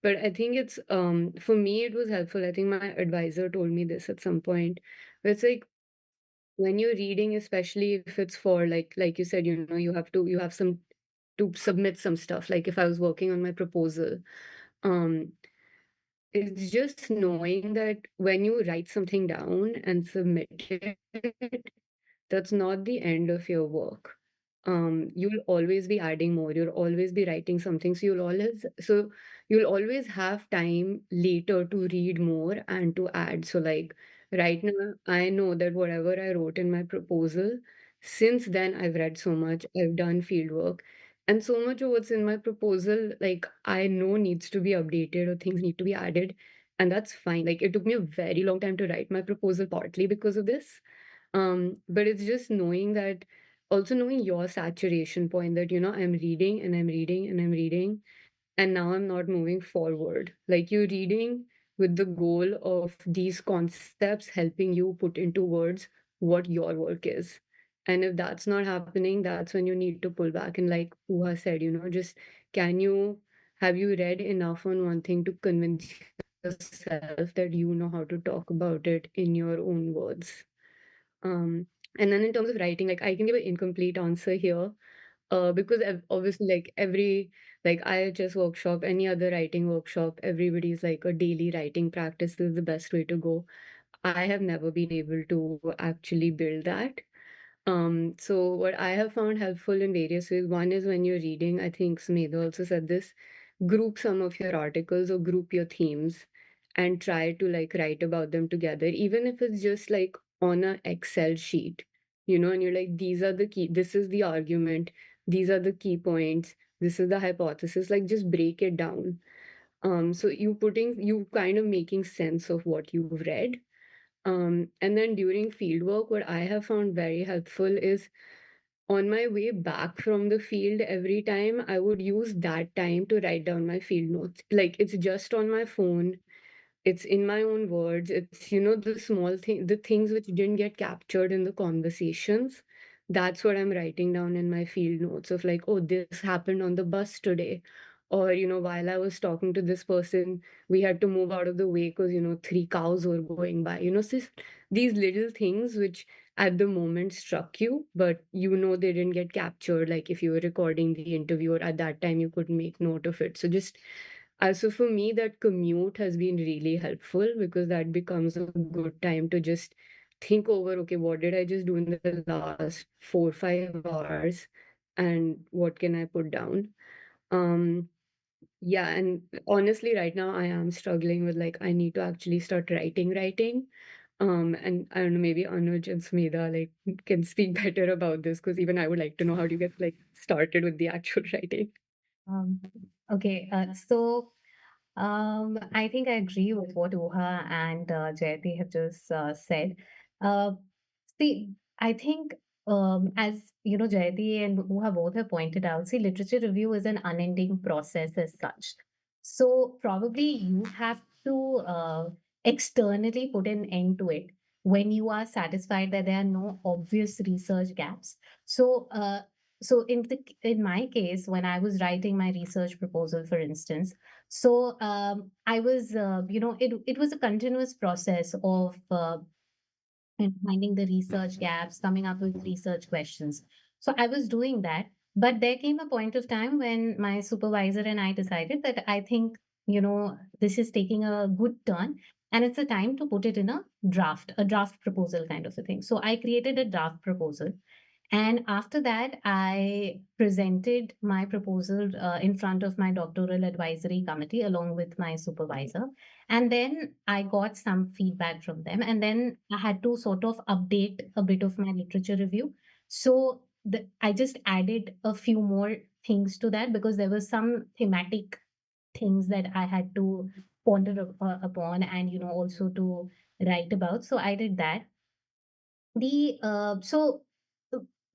But I think it's for me it was helpful. I think my advisor told me this at some point. But it's like when you're reading, especially if it's for like you said, you know, you have some to submit some stuff. Like if I was working on my proposal, um, it's just knowing that when you write something down and submit it, that's not the end of your work. You'll always be adding more, you'll always be writing something. So you'll always have time later to read more and to add. So like right now, I know that whatever I wrote in my proposal, since then I've read so much, I've done field work, and so much of what's in my proposal, like I know needs to be updated or things need to be added, and that's fine. Like it took me a very long time to write my proposal partly because of this. But it's just knowing that, also knowing your saturation point that, you know, I'm reading and I'm reading and I'm reading, and now I'm not moving forward. Like you're reading with the goal of these concepts helping you put into words what your work is. And if that's not happening, that's when you need to pull back. And like Uha said, you know, just can you have you read enough on one thing to convince yourself that you know how to talk about it in your own words? Um, and then in terms of writing, like I can give an incomplete answer here, because obviously, like every like IIHS workshop, any other writing workshop, everybody's like a daily writing practice is the best way to go. I have never been able to actually build that. So what I have found helpful in various ways, one is when you're reading, I think Sumedha also said this, group some of your articles or group your themes and try to like write about them together, even if it's just like on a Excel sheet, you know, and you're like, these are the key, this is the argument, these are the key points, this is the hypothesis, like just break it down. So you kind of making sense of what you've read. And then during fieldwork, what I have found very helpful is on my way back from the field, every time I would use that time to write down my field notes. Like it's just on my phone, it's in my own words. It's, you know, the small thing, the things which didn't get captured in the conversations. That's what I'm writing down in my field notes of like, oh, this happened on the bus today. Or, you know, while I was talking to this person, we had to move out of the way because, you know, three cows were going by. You know, these little things which at the moment struck you, but you know they didn't get captured. Like if you were recording the interview or at that time you couldn't make note of it. So just so for me, that commute has been really helpful because that becomes a good time to just think over, okay, what did I just do in the last 4 or 5 hours, and what can I put down? Um, yeah, and honestly, right now I am struggling with like I need to actually start writing. And I don't know, maybe Anuj and Smeda like can speak better about this because even I would like to know how do you get like started with the actual writing. Um, okay, I think I agree with what Uha and Jayati have just said. Uh, see, I think as you know, Jayati and Uha both have pointed out, see, literature review is an unending process as such. So probably you have to externally put an end to it when you are satisfied that there are no obvious research gaps. So so in my case, when I was writing my research proposal, for instance, so I was, it was a continuous process of finding the research gaps, coming up with research questions. So I was doing that, but there came a point of time when my supervisor and I decided that I think, this is taking a good turn, and it's a time to put it in a draft proposal kind of a thing. So I created a draft proposal, and after that, I presented my proposal in front of my doctoral advisory committee along with my supervisor. And then I got some feedback from them. And then I had to sort of update a bit of my literature review. So I just added a few more things to that because there were some thematic things that I had to ponder upon and, also to write about. So I did that. The so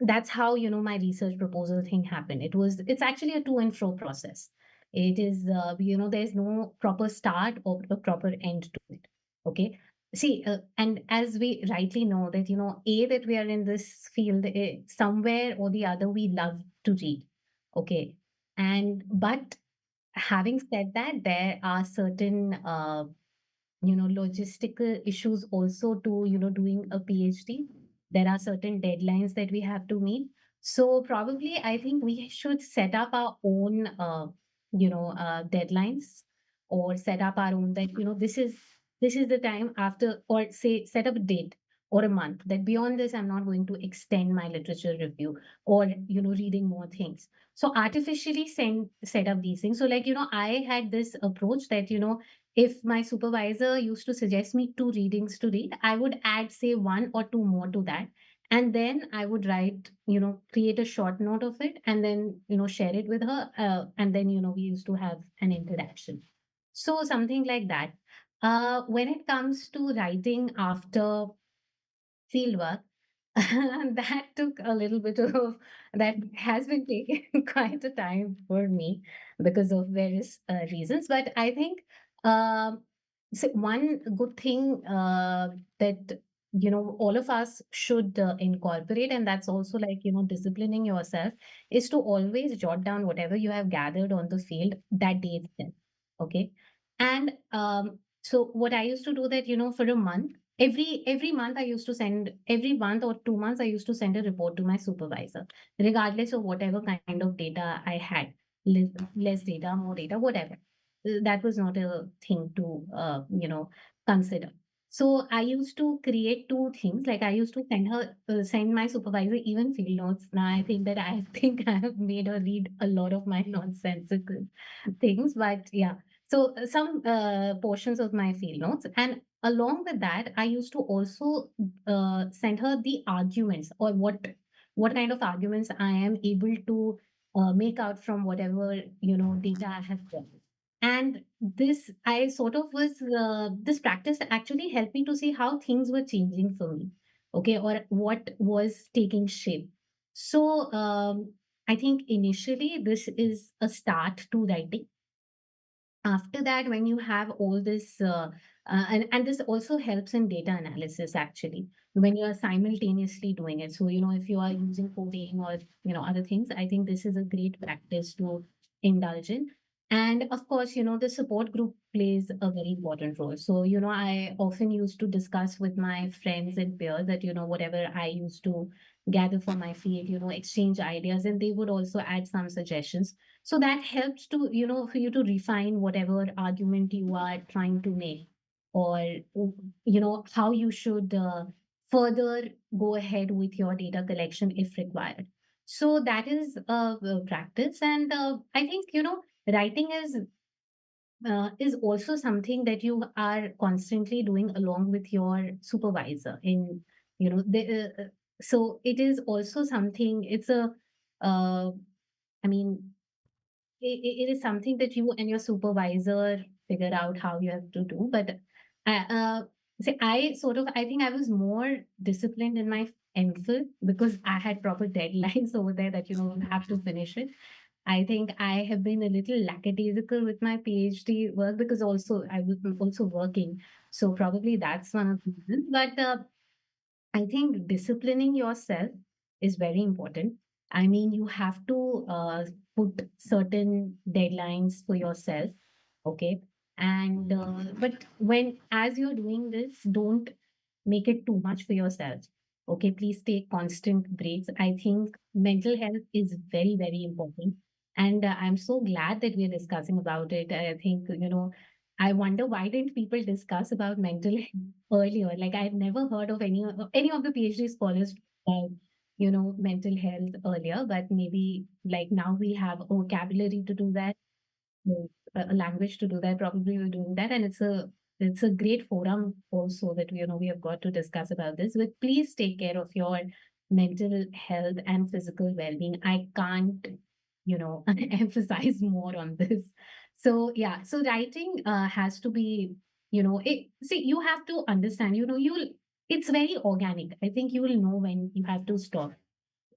that's how my research proposal thing happened. It's actually a to and fro process. It is there's no proper start or a proper end to it. Okay. See, and as we rightly know that that we are in this field, somewhere or the other we love to read. Okay. And but having said that, there are certain logistical issues also to doing a PhD. There are certain deadlines that we have to meet. So probably I think we should set up our own deadlines, or set up our own, that this is the time after, or say set up a date or a month, that beyond this I'm not going to extend my literature review, or reading more things. So artificially set up these things. So like I had this approach that if my supervisor used to suggest me two readings to read, I would add, say, one or two more to that. And then I would write, create a short note of it, and then, share it with her. And then, we used to have an interaction. So something like that. When it comes to writing after fieldwork, that took a little bit of, that has been taking quite a time for me because of various reasons. But I think so one good thing that all of us should incorporate, and that's also like disciplining yourself, is to always jot down whatever you have gathered on the field that day itself. Okay. And so what I used to do, that for a month, every month I used to send, every month or 2 months I used to send a report to my supervisor, regardless of whatever kind of data I had, less data, more data, whatever. That was not a thing to consider. So I used to create two things. Like I used to send my supervisor even field notes. Now I think that I think I have made her read a lot of my nonsensical things, but yeah. So some portions of my field notes, and along with that, I used to also send her the arguments, or what kind of arguments I am able to make out from whatever data I have got. And this, I sort of was this practice actually helped me to see how things were changing for me, okay, or what was taking shape. So I think initially this is a start to writing. After that, when you have all this and this also helps in data analysis, actually, when you are simultaneously doing it. So if you are using coding or other things, I think this is a great practice to indulge in. And of course, the support group plays a very important role. So I often used to discuss with my friends and peers that whatever I used to gather for my field, exchange ideas, and they would also add some suggestions. So that helps to for you to refine whatever argument you are trying to make, or how you should further go ahead with your data collection if required. So that is a practice. And I think writing is also something that you are constantly doing along with your supervisor in the so it is also something, it's a uh, I mean, it is something that you and your supervisor figure out how you have to do. But I think I was more disciplined in my MPhil because I had proper deadlines over there that you have to finish it. I think I have been a little lackadaisical with my PhD work because also I was also working. So probably that's one of the reasons. But I think disciplining yourself is very important. I mean, you have to put certain deadlines for yourself, okay? And but when as you're doing this, don't make it too much for yourself. Okay, please take constant breaks. I think mental health is very, very important. And I'm so glad that we're discussing about it. I think, I wonder why didn't people discuss about mental health earlier? Like I've never heard of any of the PhD scholars about, mental health earlier, but maybe like now we have a vocabulary to do that, like, a language to do that. Probably we're doing that, and it's a great forum also that we have got to discuss about this. But please take care of your mental health and physical well-being. I can't emphasize more on this. So yeah, so writing has to be see, you have to understand, you'll it's very organic. I think you will know when you have to stop.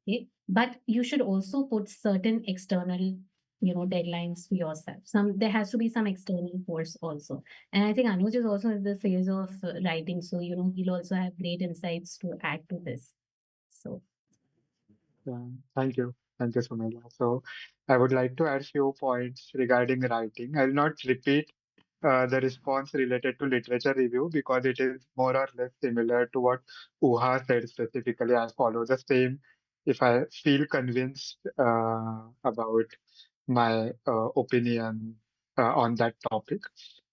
Okay, but you should also put certain external deadlines for yourself. There has to be some external force also. And I think Anuj is also in the phase of writing, so he'll also have great insights to add to this. So Yeah, thank you. Thank you, Sumila. So I would like to add few points regarding writing. I'll not repeat the response related to literature review because it is more or less similar to what Uha said specifically. I follow the same if I feel convinced about my opinion on that topic.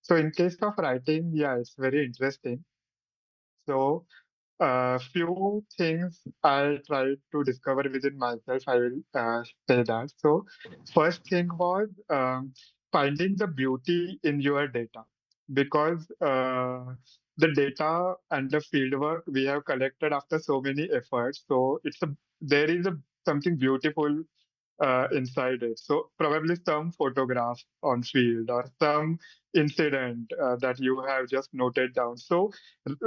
So in case of writing, yeah, it's very interesting. So few things I tried to discover within myself. I will say that. So, first thing was finding the beauty in your data because the data and the fieldwork we have collected after so many efforts. So there is something beautiful inside it. So probably some photograph on field or some incident that you have just noted down. So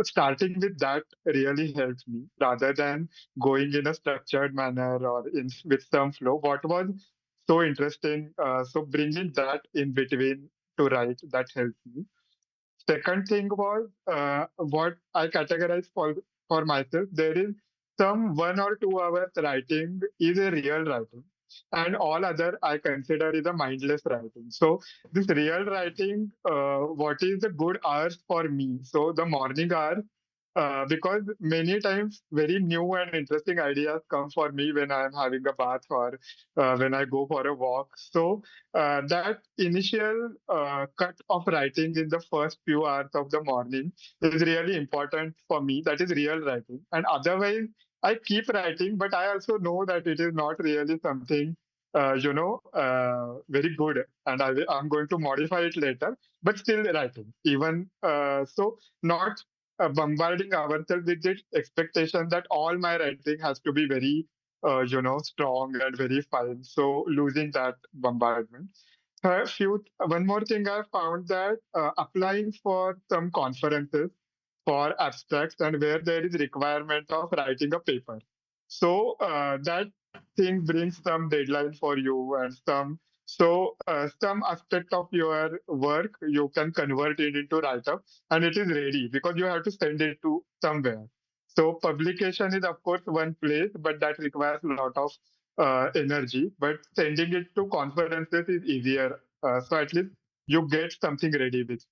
starting with that really helped me rather than going in a structured manner or in with some flow. What was so interesting? So bringing that in between to write that helped me. Second thing was what I categorize for myself. There is some 1 or 2 hours writing is a real writing, and all other I consider is a mindless writing. So this real writing, what is the good hours for me? So the morning hours. Because many times very new and interesting ideas come for me when I'm having a bath or when I go for a walk. So that initial cut of writing in the first few hours of the morning is really important for me. That is real writing. And otherwise, I keep writing, but I also know that it is not really something, very good. And I'm going to modify it later, but still writing. Even so, not bombarding ourselves with the expectation that all my writing has to be very strong and very fine. So losing that bombardment. One more thing I found that applying for some conferences for abstracts and where there is requirement of writing a paper. So that thing brings some deadline for you and some aspect of your work you can convert it into write up and it is ready because you have to send it to somewhere. So publication is of course one place, but that requires a lot of energy. But sending it to conferences is easier. So at least you get something ready with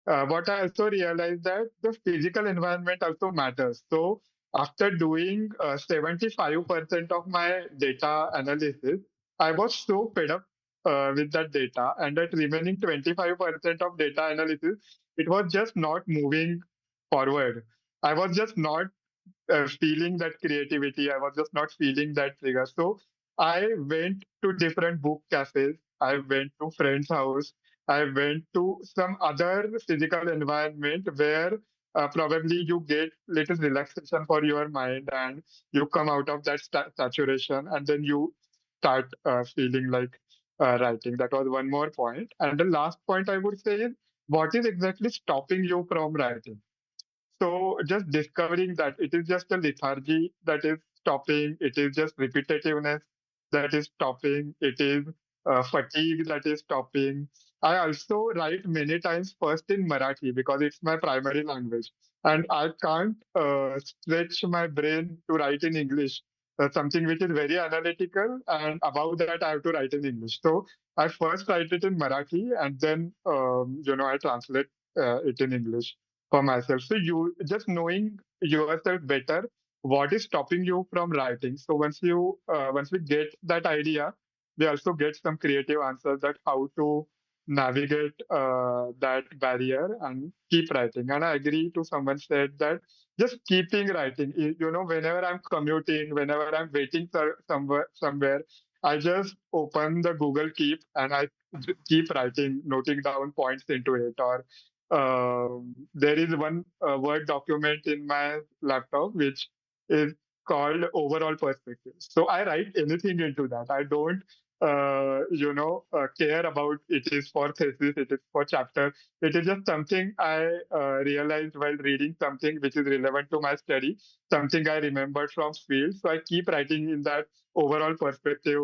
what I also realized that the physical environment also matters. So after doing 75% of my data analysis, I was so fed up with that data, and that remaining 25% of data analysis, it was just not moving forward. I was just not feeling that creativity. I was just not feeling that trigger. So I went to different book cafes. I went to friends' house. I went to some other physical environment where probably you get little relaxation for your mind and you come out of that saturation and then you start feeling like writing. That was one more point. And the last point I would say is what is exactly stopping you from writing? So just discovering that it is just a lethargy that is stopping, it is just repetitiveness that is stopping, it is fatigue that is stopping. I also write many times first in Marathi because it's my primary language, and I can't stretch my brain to write in English. Something which is very analytical, and above that I have to write in English. So I first write it in Marathi, and then I translate it in English for myself. So you just knowing yourself better, what is stopping you from writing. So once we get that idea, we also get some creative answers that how to navigate that barrier and keep writing. And I agree to someone said that just keeping writing. Whenever I'm commuting, whenever I'm waiting for somewhere, I just open the Google Keep and I keep writing, noting down points into it, or there is one Word document in my laptop which is called overall perspective. So I write anything into that. I don't, care about it is for thesis, it is for chapter. It is just something I realized while reading something which is relevant to my study, something I remembered from field. So I keep writing in that overall perspective,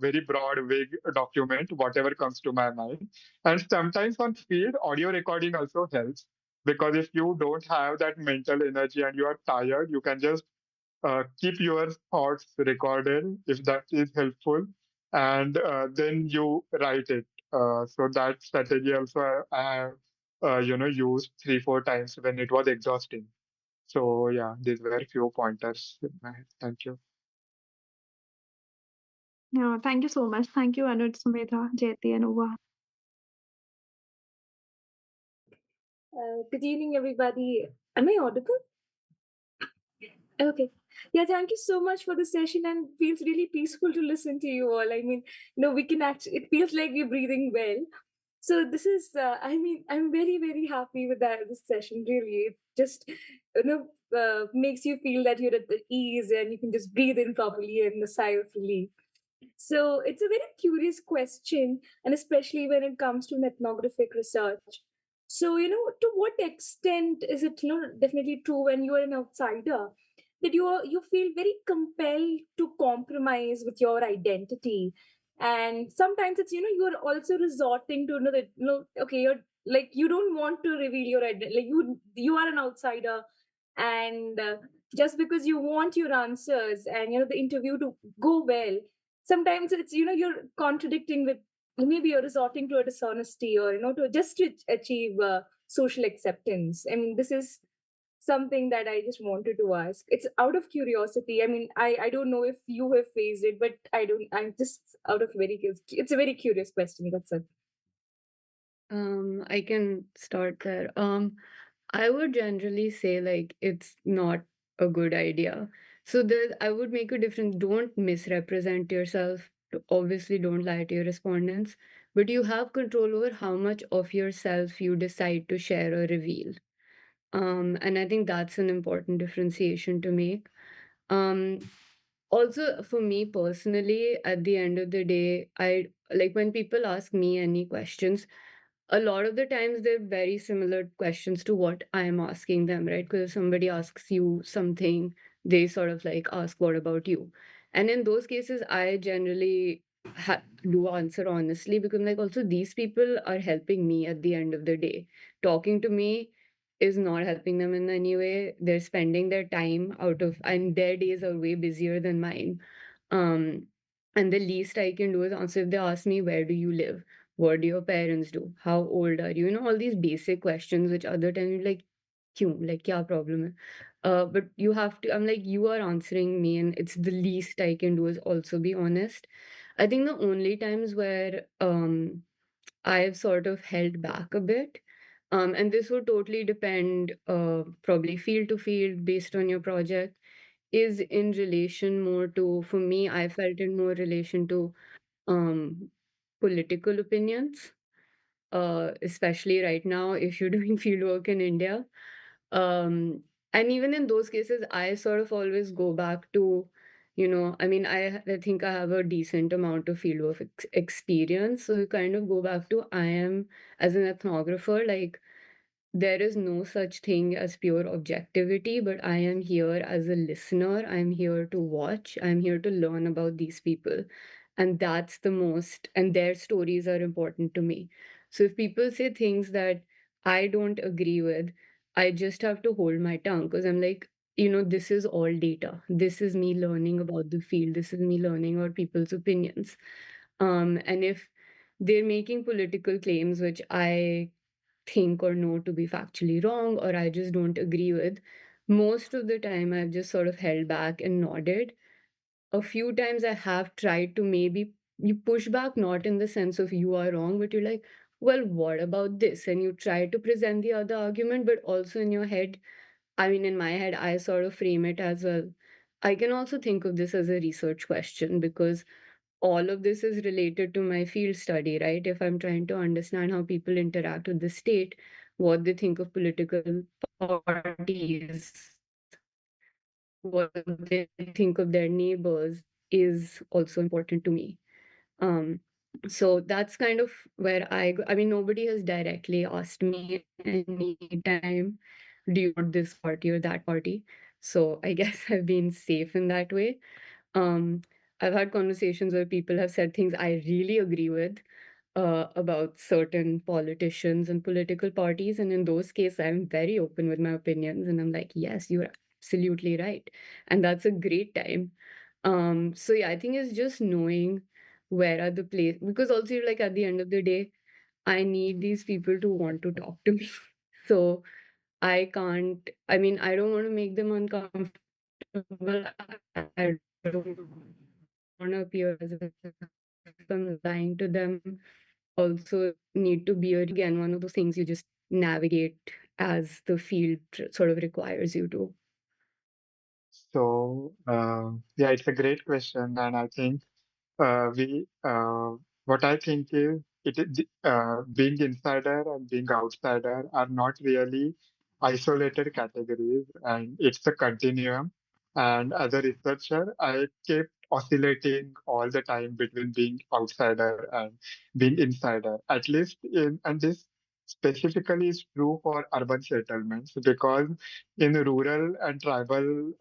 very broad, vague document, whatever comes to my mind. And sometimes on field, audio recording also helps because if you don't have that mental energy and you are tired, you can just keep your thoughts recorded if that is helpful, and then you write it. So that strategy also I have used 3-4 times when it was exhausting. So yeah, these were few pointers in my head. Thank you. Yeah, thank you so much. Thank you, Anuj, Sumedha, Jayati, and Uva. Good evening, everybody. Am I audible? Okay. Yeah, thank you so much for the session and feels really peaceful to listen to you all. I mean, we can actually, it feels like we're breathing well. So this is, I'm very, very happy with that, this session, really. It just, makes you feel that you're at the ease and you can just breathe in properly and a sigh of relief. So it's a very curious question, and especially when it comes to ethnographic research. So, to what extent is it, definitely true when you are an outsider that you feel very compelled to compromise with your identity, and sometimes it's you're also resorting to that okay, you're like you don't want to reveal your identity, like you are an outsider, and just because you want your answers and the interview to go well, sometimes it's you're contradicting with, maybe you're resorting to a dishonesty, or to just to achieve social acceptance. I mean, this is something that I just wanted to ask. It's out of curiosity. I mean, I don't know if you have faced it, but I'm just out of it's a very curious question, that's it. I can start there. I would generally say like it's not a good idea. So I would make a difference. Don't misrepresent yourself. Obviously, don't lie to your respondents, but you have control over how much of yourself you decide to share or reveal. And I think that's an important differentiation to make. Um, Also, for me personally, at the end of the day, I like when people ask me any questions, a lot of the times they're very similar questions to what I'm asking them, right? Because if somebody asks you something, they sort of like ask, "What about you?" And in those cases, I generally do answer honestly because, like, also these people are helping me at the end of the day. Talking to me is not helping them in any way. They're spending their time out of, and their days are way busier than mine. Um, and the least I can do is answer if they ask me, "Where do you live? What do your parents do? How old are you?" All these basic questions, which other times you're like, "Kyun? Like, kya problem hai?" But you have to, I'm like, you are answering me, and it's the least I can do is also be honest. I think the only times where I've sort of held back a bit, and this would totally depend, probably field to field based on your project, is in relation more to, for me, I felt in more relation to um, political opinions, especially right now if you're doing fieldwork in India. Um, and even in those cases, I sort of always go back to, I mean, I think I have a decent amount of fieldwork experience. So you kind of go back to, I am, as an ethnographer, like, there is no such thing as pure objectivity, but I am here as a listener. I'm here to watch. I'm here to learn about these people. And that's the most, and their stories are important to me. So if people say things that I don't agree with, I just have to hold my tongue because I'm like, this is all data. This is me learning about the field. This is me learning about people's opinions. And if they're making political claims, which I think or know to be factually wrong or I just don't agree with, most of the time I've just sort of held back and nodded. A few times I have tried to maybe you push back, not in the sense of you are wrong, but you're like, well, what about this? And you try to present the other argument, but also in your head, I mean, in my head, I sort of frame it as well. I can also think of this as a research question because all of this is related to my field study, right? If I'm trying to understand how people interact with the state, what they think of political parties, what they think of their neighbors is also important to me. Um, so that's kind of where I mean, nobody has directly asked me any time, do you want this party or that party? So I guess I've been safe in that way. Um, I've had conversations where people have said things I really agree with about certain politicians and political parties. And in those cases, I'm very open with my opinions. And I'm like, yes, you're absolutely right. And that's a great time. So yeah, I think it's just knowing where are the place, because also like at the end of the day, I need these people to want to talk to me. So I can't, I mean, I don't want to make them uncomfortable. I don't want to appear as if I'm lying to them. Also, need to be, again, one of those things you just navigate as the field sort of requires you to. So, yeah, it's a great question, and I think we what I think is being insider and being outsider are not really isolated categories, and it's a continuum. And as a researcher, I kept oscillating all the time between being outsider and being insider. At least and this specifically is true for urban settlements because in rural and tribal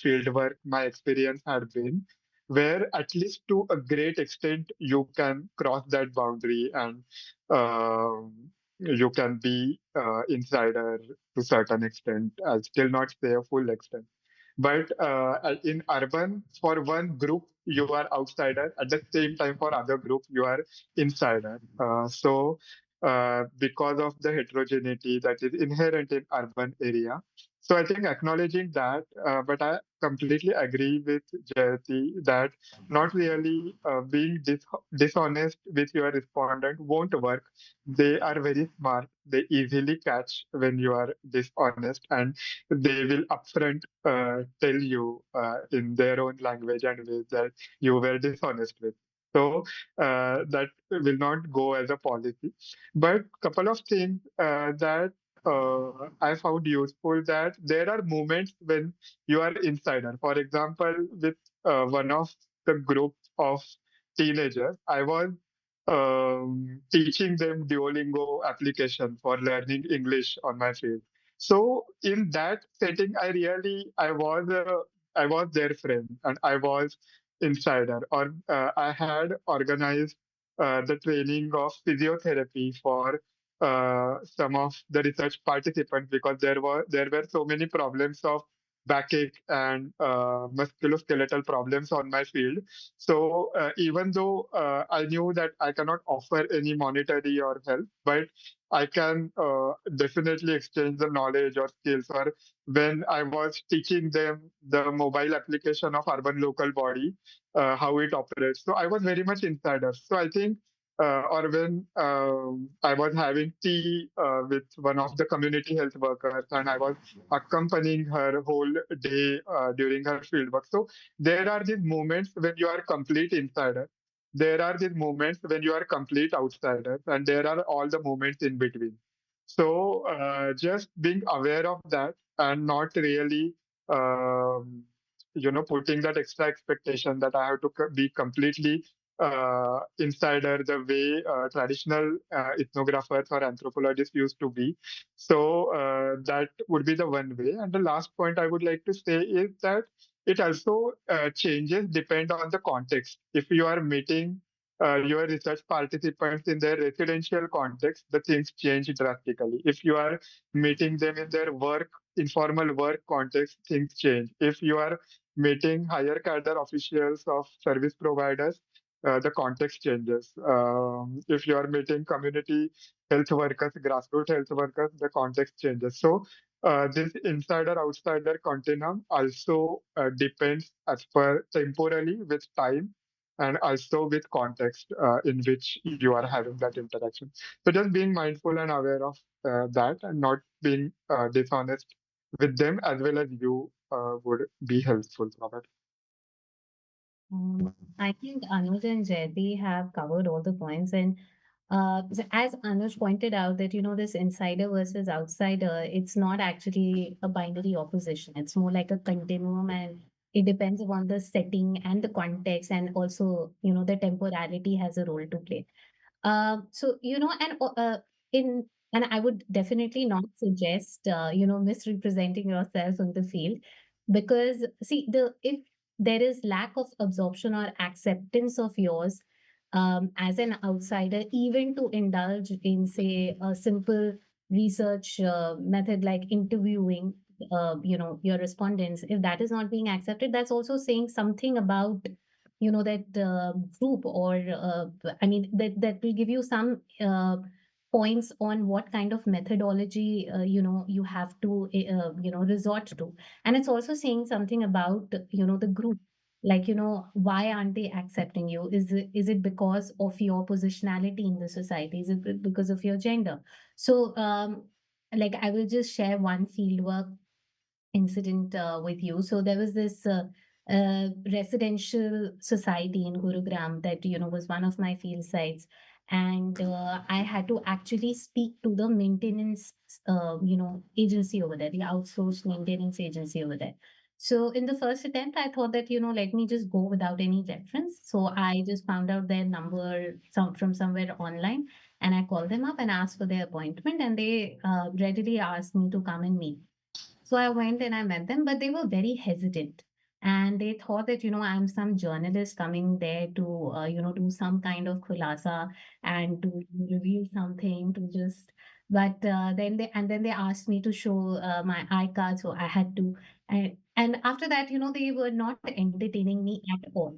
fieldwork, my experience had been where at least to a great extent you can cross that boundary and um, you can be insider to certain extent. I'll still not say a full extent. But in urban, for one group, you are outsider. At the same time, for other group, you are insider. Because of the heterogeneity that is inherent in urban area. So I think acknowledging that, but I completely agree with Jayati that not really being dishonest with your respondent won't work. They are very smart. They easily catch when you are dishonest, and they will upfront tell you in their own language and ways that you were dishonest with. So that will not go as a policy. But couple of things that I found useful that there are moments when you are insider. For example, with one of the group of teenagers, I was teaching them Duolingo application for learning English on my field. So in that setting, I was their friend and I was insider. Or I had organized the training of physiotherapy for some of the research participants because there were so many problems of backache and musculoskeletal problems on my field. So even though I knew that I cannot offer any monetary or help, but I can definitely exchange the knowledge or skills. Or when I was teaching them the mobile application of Urban Local Body, how it operates. So I was very much insider. So I think or when I was having tea with one of the community health workers and I was accompanying her whole day during her fieldwork. So there are these moments when you are complete insider. There are these moments when you are complete outsider, and there are all the moments in between. So just being aware of that and not really, putting that extra expectation that I have to be completely insider the way traditional ethnographers or anthropologists used to be. So that would be the one way. And the last point I would like to say is that it also changes depend on the context. If you are meeting your research participants in their residential context, the things change drastically. If you are meeting them in their informal work context, things change. If you are meeting higher cadre officials of service providers, the context changes. If you are meeting community health workers, grassroots health workers, the context changes. So this insider outsider continuum also depends as per temporally with time and also with context in which you are having that interaction. So just being mindful and aware of that and not being dishonest with them as well as you would be helpful, Robert. I think Anuj and Jayati have covered all the points. And as Anuj pointed out, that this insider versus outsider, it's not actually a binary opposition. It's more like a continuum, and it depends upon the setting and the context, and also the temporality has a role to play. So in and I would definitely not suggest misrepresenting yourself in the field, because see, the if there is lack of absorption or acceptance of yours as an outsider, even to indulge in, say, a simple research method like interviewing, your respondents, if that is not being accepted, that's also saying something about that group, or that will give you some points on what kind of methodology you have to resort to. And it's also saying something about the group, like why aren't they accepting you? Is it because of your positionality in the society? Is it because of your gender? So like, I will just share one fieldwork incident with you. So there was this residential society in Gurugram that was one of my field sites, and I had to actually speak to the maintenance agency over there, the outsourced maintenance agency over there. So in the first attempt, I thought that let me just go without any reference. So I just found out their number from somewhere online, and I called them up and asked for their appointment, and they readily asked me to come and meet. So I went and I met them, but they were very hesitant. And they thought that, I'm some journalist coming there to, do some kind of khulasa and to reveal something, to just, but then they asked me to show my iCard. So I had to, and after that, they were not entertaining me at all.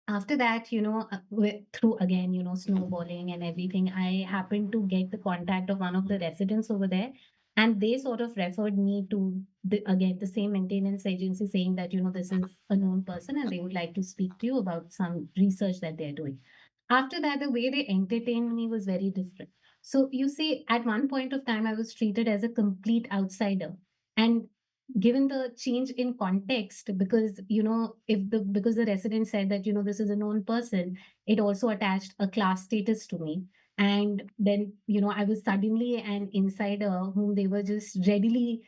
After that, through again, snowballing and everything, I happened to get the contact of one of the residents over there. And they sort of referred me to again, the same maintenance agency, saying that, this is a known person and they would like to speak to you about some research that they're doing. After that, the way they entertained me was very different. So you see, at one point of time, I was treated as a complete outsider. And given the change in context, because because the resident said that this is a known person, it also attached a class status to me. And then I was suddenly an insider whom they were just readily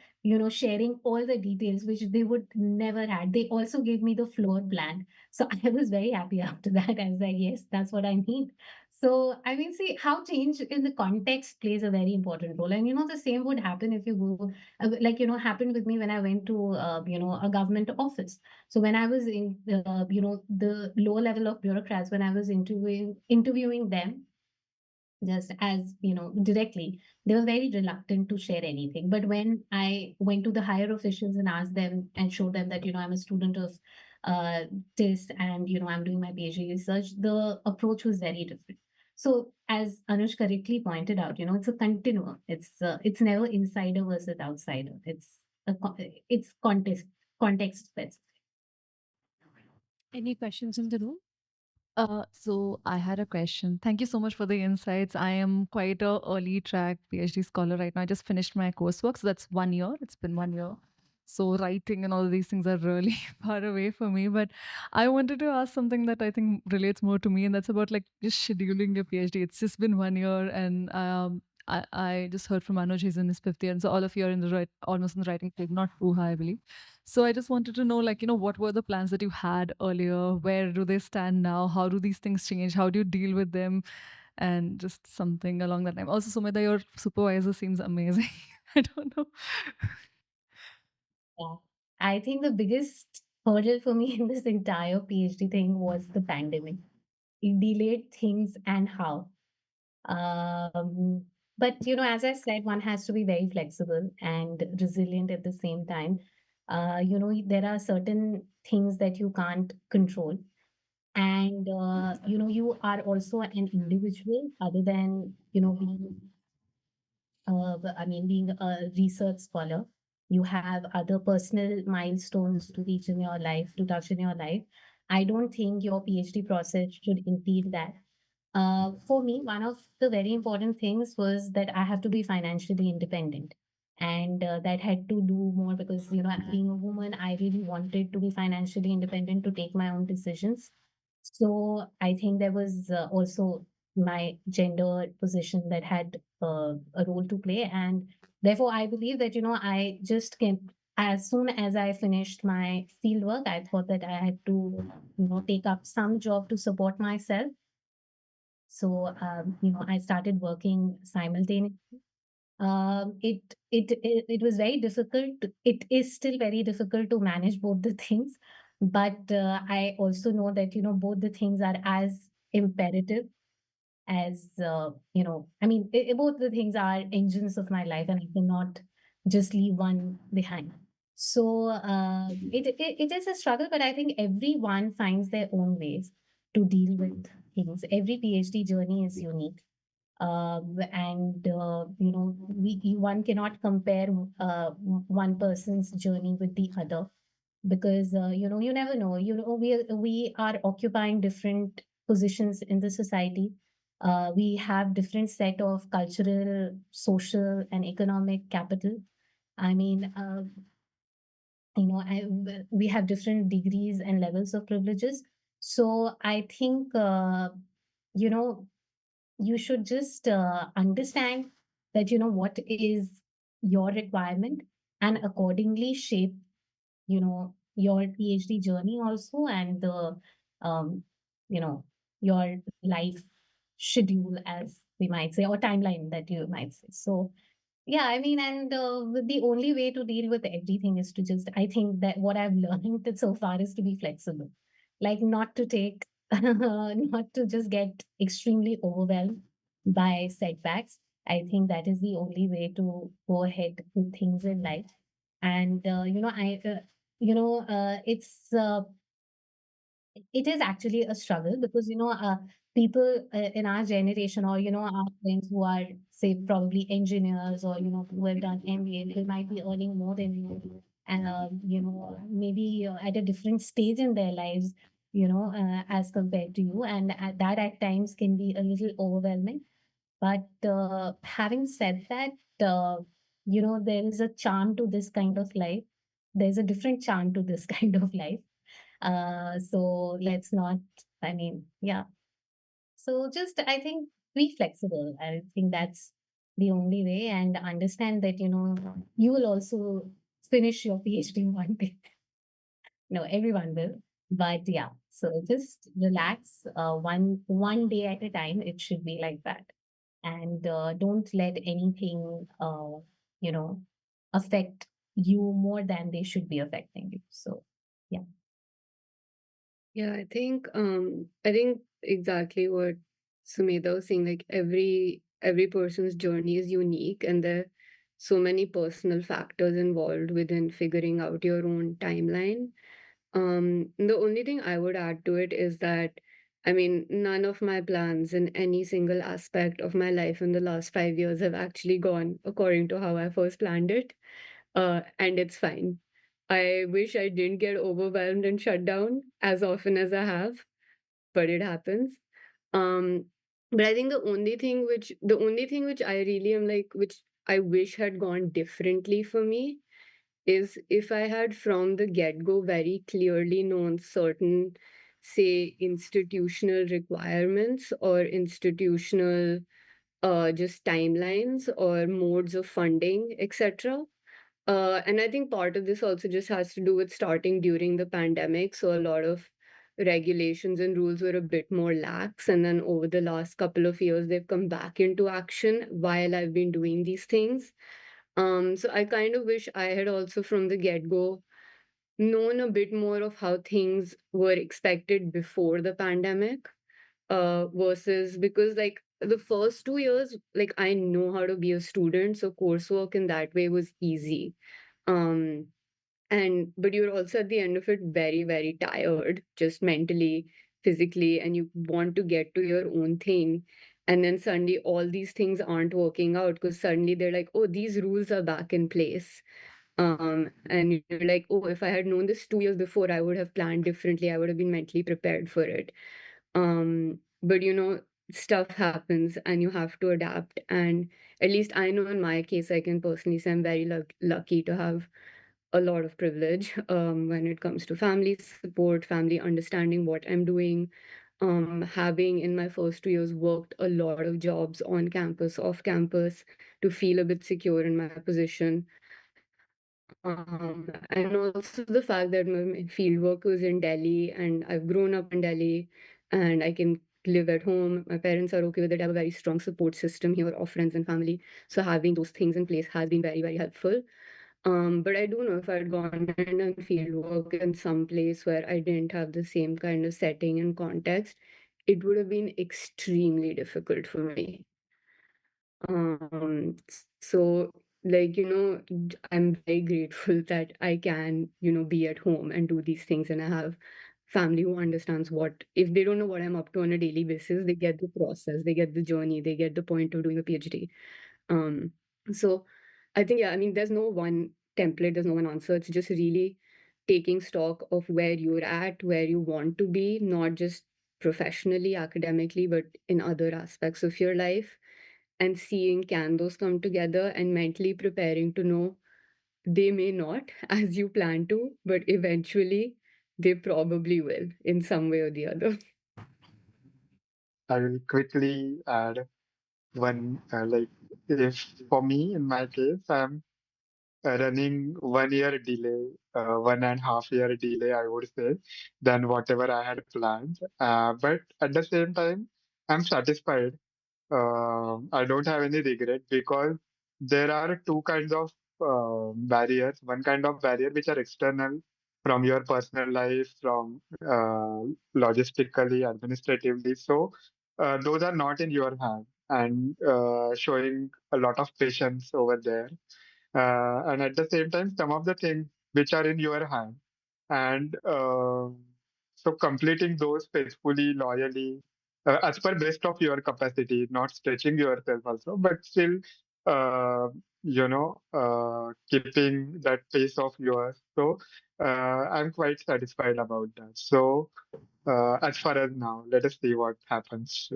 sharing all the details, which they would never had. They also gave me the floor plan. So I was very happy after that. I was like, yes, that's what I need. So I mean, see how change in the context plays a very important role. And the same would happen if you go, like happened with me when I went to a government office. So when I was in the lower level of bureaucrats, when I was interviewing them, just as directly, they were very reluctant to share anything. But when I went to the higher officials and asked them and showed them that I'm a student of uh this, and I'm doing my PhD research, the approach was very different. So as Anush correctly pointed out, it's a continuum. It's never insider versus outsider. It's context specific. Any questions in the room? So I had a question. Thank you so much for the insights. I am quite a early track PhD scholar right now. I just finished my coursework, so that's 1 year. It's been 1 year. So writing and all these things are really far away for me. But I wanted to ask something that I think relates more to me, and that's about like just scheduling your PhD. It's just been 1 year, and I just heard from Anuj, he's in his fifth year, and so all of you are in the right, almost in the writing field, not too high, I believe. So I just wanted to know, like, what were the plans that you had earlier? Where do they stand now? How do these things change? How do you deal with them? And just something along that line. Also, Sumita, your supervisor seems amazing. I don't know. Yeah. I think the biggest hurdle for me in this entire PhD thing was the pandemic. It delayed things and how. Um, but as I said, one has to be very flexible and resilient at the same time. There are certain things that you can't control, and you are also an individual other than being being a research scholar. You have other personal milestones to reach in your life, to touch in your life. I don't think your PhD process should impede that. For me, one of the very important things was that I have to be financially independent. And that had to do more because, being a woman, I really wanted to be financially independent to take my own decisions. So I think there was also my gender position that had a role to play. And therefore, I believe that, I just came, as soon as I finished my field work, I thought that I had to, take up some job to support myself. So, I started working simultaneously. It was very difficult. It is still very difficult to manage both the things, but I also know that both the things are as imperative as both the things are engines of my life, and I cannot just leave one behind. So it is a struggle, but I think everyone finds their own ways to deal with things. Every PhD journey is unique. And one cannot compare one person's journey with the other, because you never know. We are occupying different positions in the society. We have different set of cultural, social, and economic capital. I mean, we have different degrees and levels of privileges. So I think you know you should just understand that what is your requirement, and accordingly shape your PhD journey also, and the um, you know your life schedule, as we might say, or timeline that you might say. So yeah, I mean, and the only way to deal with everything is to just, I think that what I've learned so far is to be flexible, like not to take, not to just get extremely overwhelmed by setbacks. I think that is the only way to go ahead with things in life. And, it is actually a struggle, because people in our generation, or our friends who are, say, probably engineers, or who have done MBA, they might be earning more than you, and maybe at a different stage in their lives, as compared to you, and that at times can be a little overwhelming. But having said that, there is a charm to this kind of life. There's a different charm to this kind of life. So let's not, I mean, yeah. So just, I think, be flexible. I think that's the only way, and understand that, you will also finish your PhD one day. No, everyone will. But yeah, so just relax, one day at a time. It should be like that. And don't let anything, you know, affect you more than they should be affecting you. So yeah. Yeah, I think exactly what Sumedha was saying, like every person's journey is unique, and there are so many personal factors involved within figuring out your own timeline. The only thing I would add to it is that, I mean, none of my plans in any single aspect of my life in the last 5 years have actually gone according to how I first planned it. And it's fine. I wish I didn't get overwhelmed and shut down as often as I have, but it happens. Um, but I think the only thing which I really am like, which I wish had gone differently for me, is if I had from the get-go very clearly known certain, say, institutional requirements or institutional just timelines or modes of funding, etc. And I think part of this also just has to do with starting during the pandemic. So a lot of regulations and rules were a bit more lax. And then over the last couple of years, they've come back into action while I've been doing these things. So I kind of wish I had also from the get-go known a bit more of how things were expected before the pandemic, versus, because like the first 2 years, like I know how to be a student, so coursework in that way was easy. Um, and but you're also at the end of it very, very tired, just mentally, physically, and you want to get to your own thing. And then suddenly all these things aren't working out because suddenly they're like, oh, these rules are back in place. And you're like, oh, if I had known this 2 years before, I would have planned differently. I would have been mentally prepared for it. But stuff happens and you have to adapt. And at least I know in my case, I can personally say I'm very lucky to have a lot of privilege when it comes to family support, family understanding what I'm doing. Having in my first 2 years worked a lot of jobs on campus, off campus, to feel a bit secure in my position. And also the fact that my field work was in Delhi and I've grown up in Delhi and I can live at home. My parents are okay with it. I have a very strong support system here of friends and family. So having those things in place has been very, very helpful. But I do know if I'd gone in and field work in some place where I didn't have the same kind of setting and context, it would have been extremely difficult for me. So like, I'm very grateful that I can, be at home and do these things, and I have family who understands what, if they don't know what I'm up to on a daily basis, they get the process, they get the journey, they get the point of doing a PhD. Um, so I think, yeah, I mean, there's no one template, there's no one answer. It's just really taking stock of where you're at, where you want to be, not just professionally, academically, but in other aspects of your life, and seeing can those come together, and mentally preparing to know they may not as you plan to, but eventually they probably will in some way or the other. I will quickly add one, like, if for me, in my case, I'm running 1 year delay, 1.5 year delay, I would say, than whatever I had planned. But at the same time, I'm satisfied. I don't have any regret because there are two kinds of barriers. One kind of barrier which are external from your personal life, from logistically, administratively. So those are not in your hand, and showing a lot of patience over there. And at the same time, some of the things which are in your hand, and so completing those faithfully, loyally, as per best of your capacity, not stretching yourself also, but still, uh, keeping that pace of yours. So I'm quite satisfied about that. So as far as now, let us see what happens,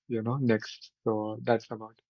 next. So that's about it.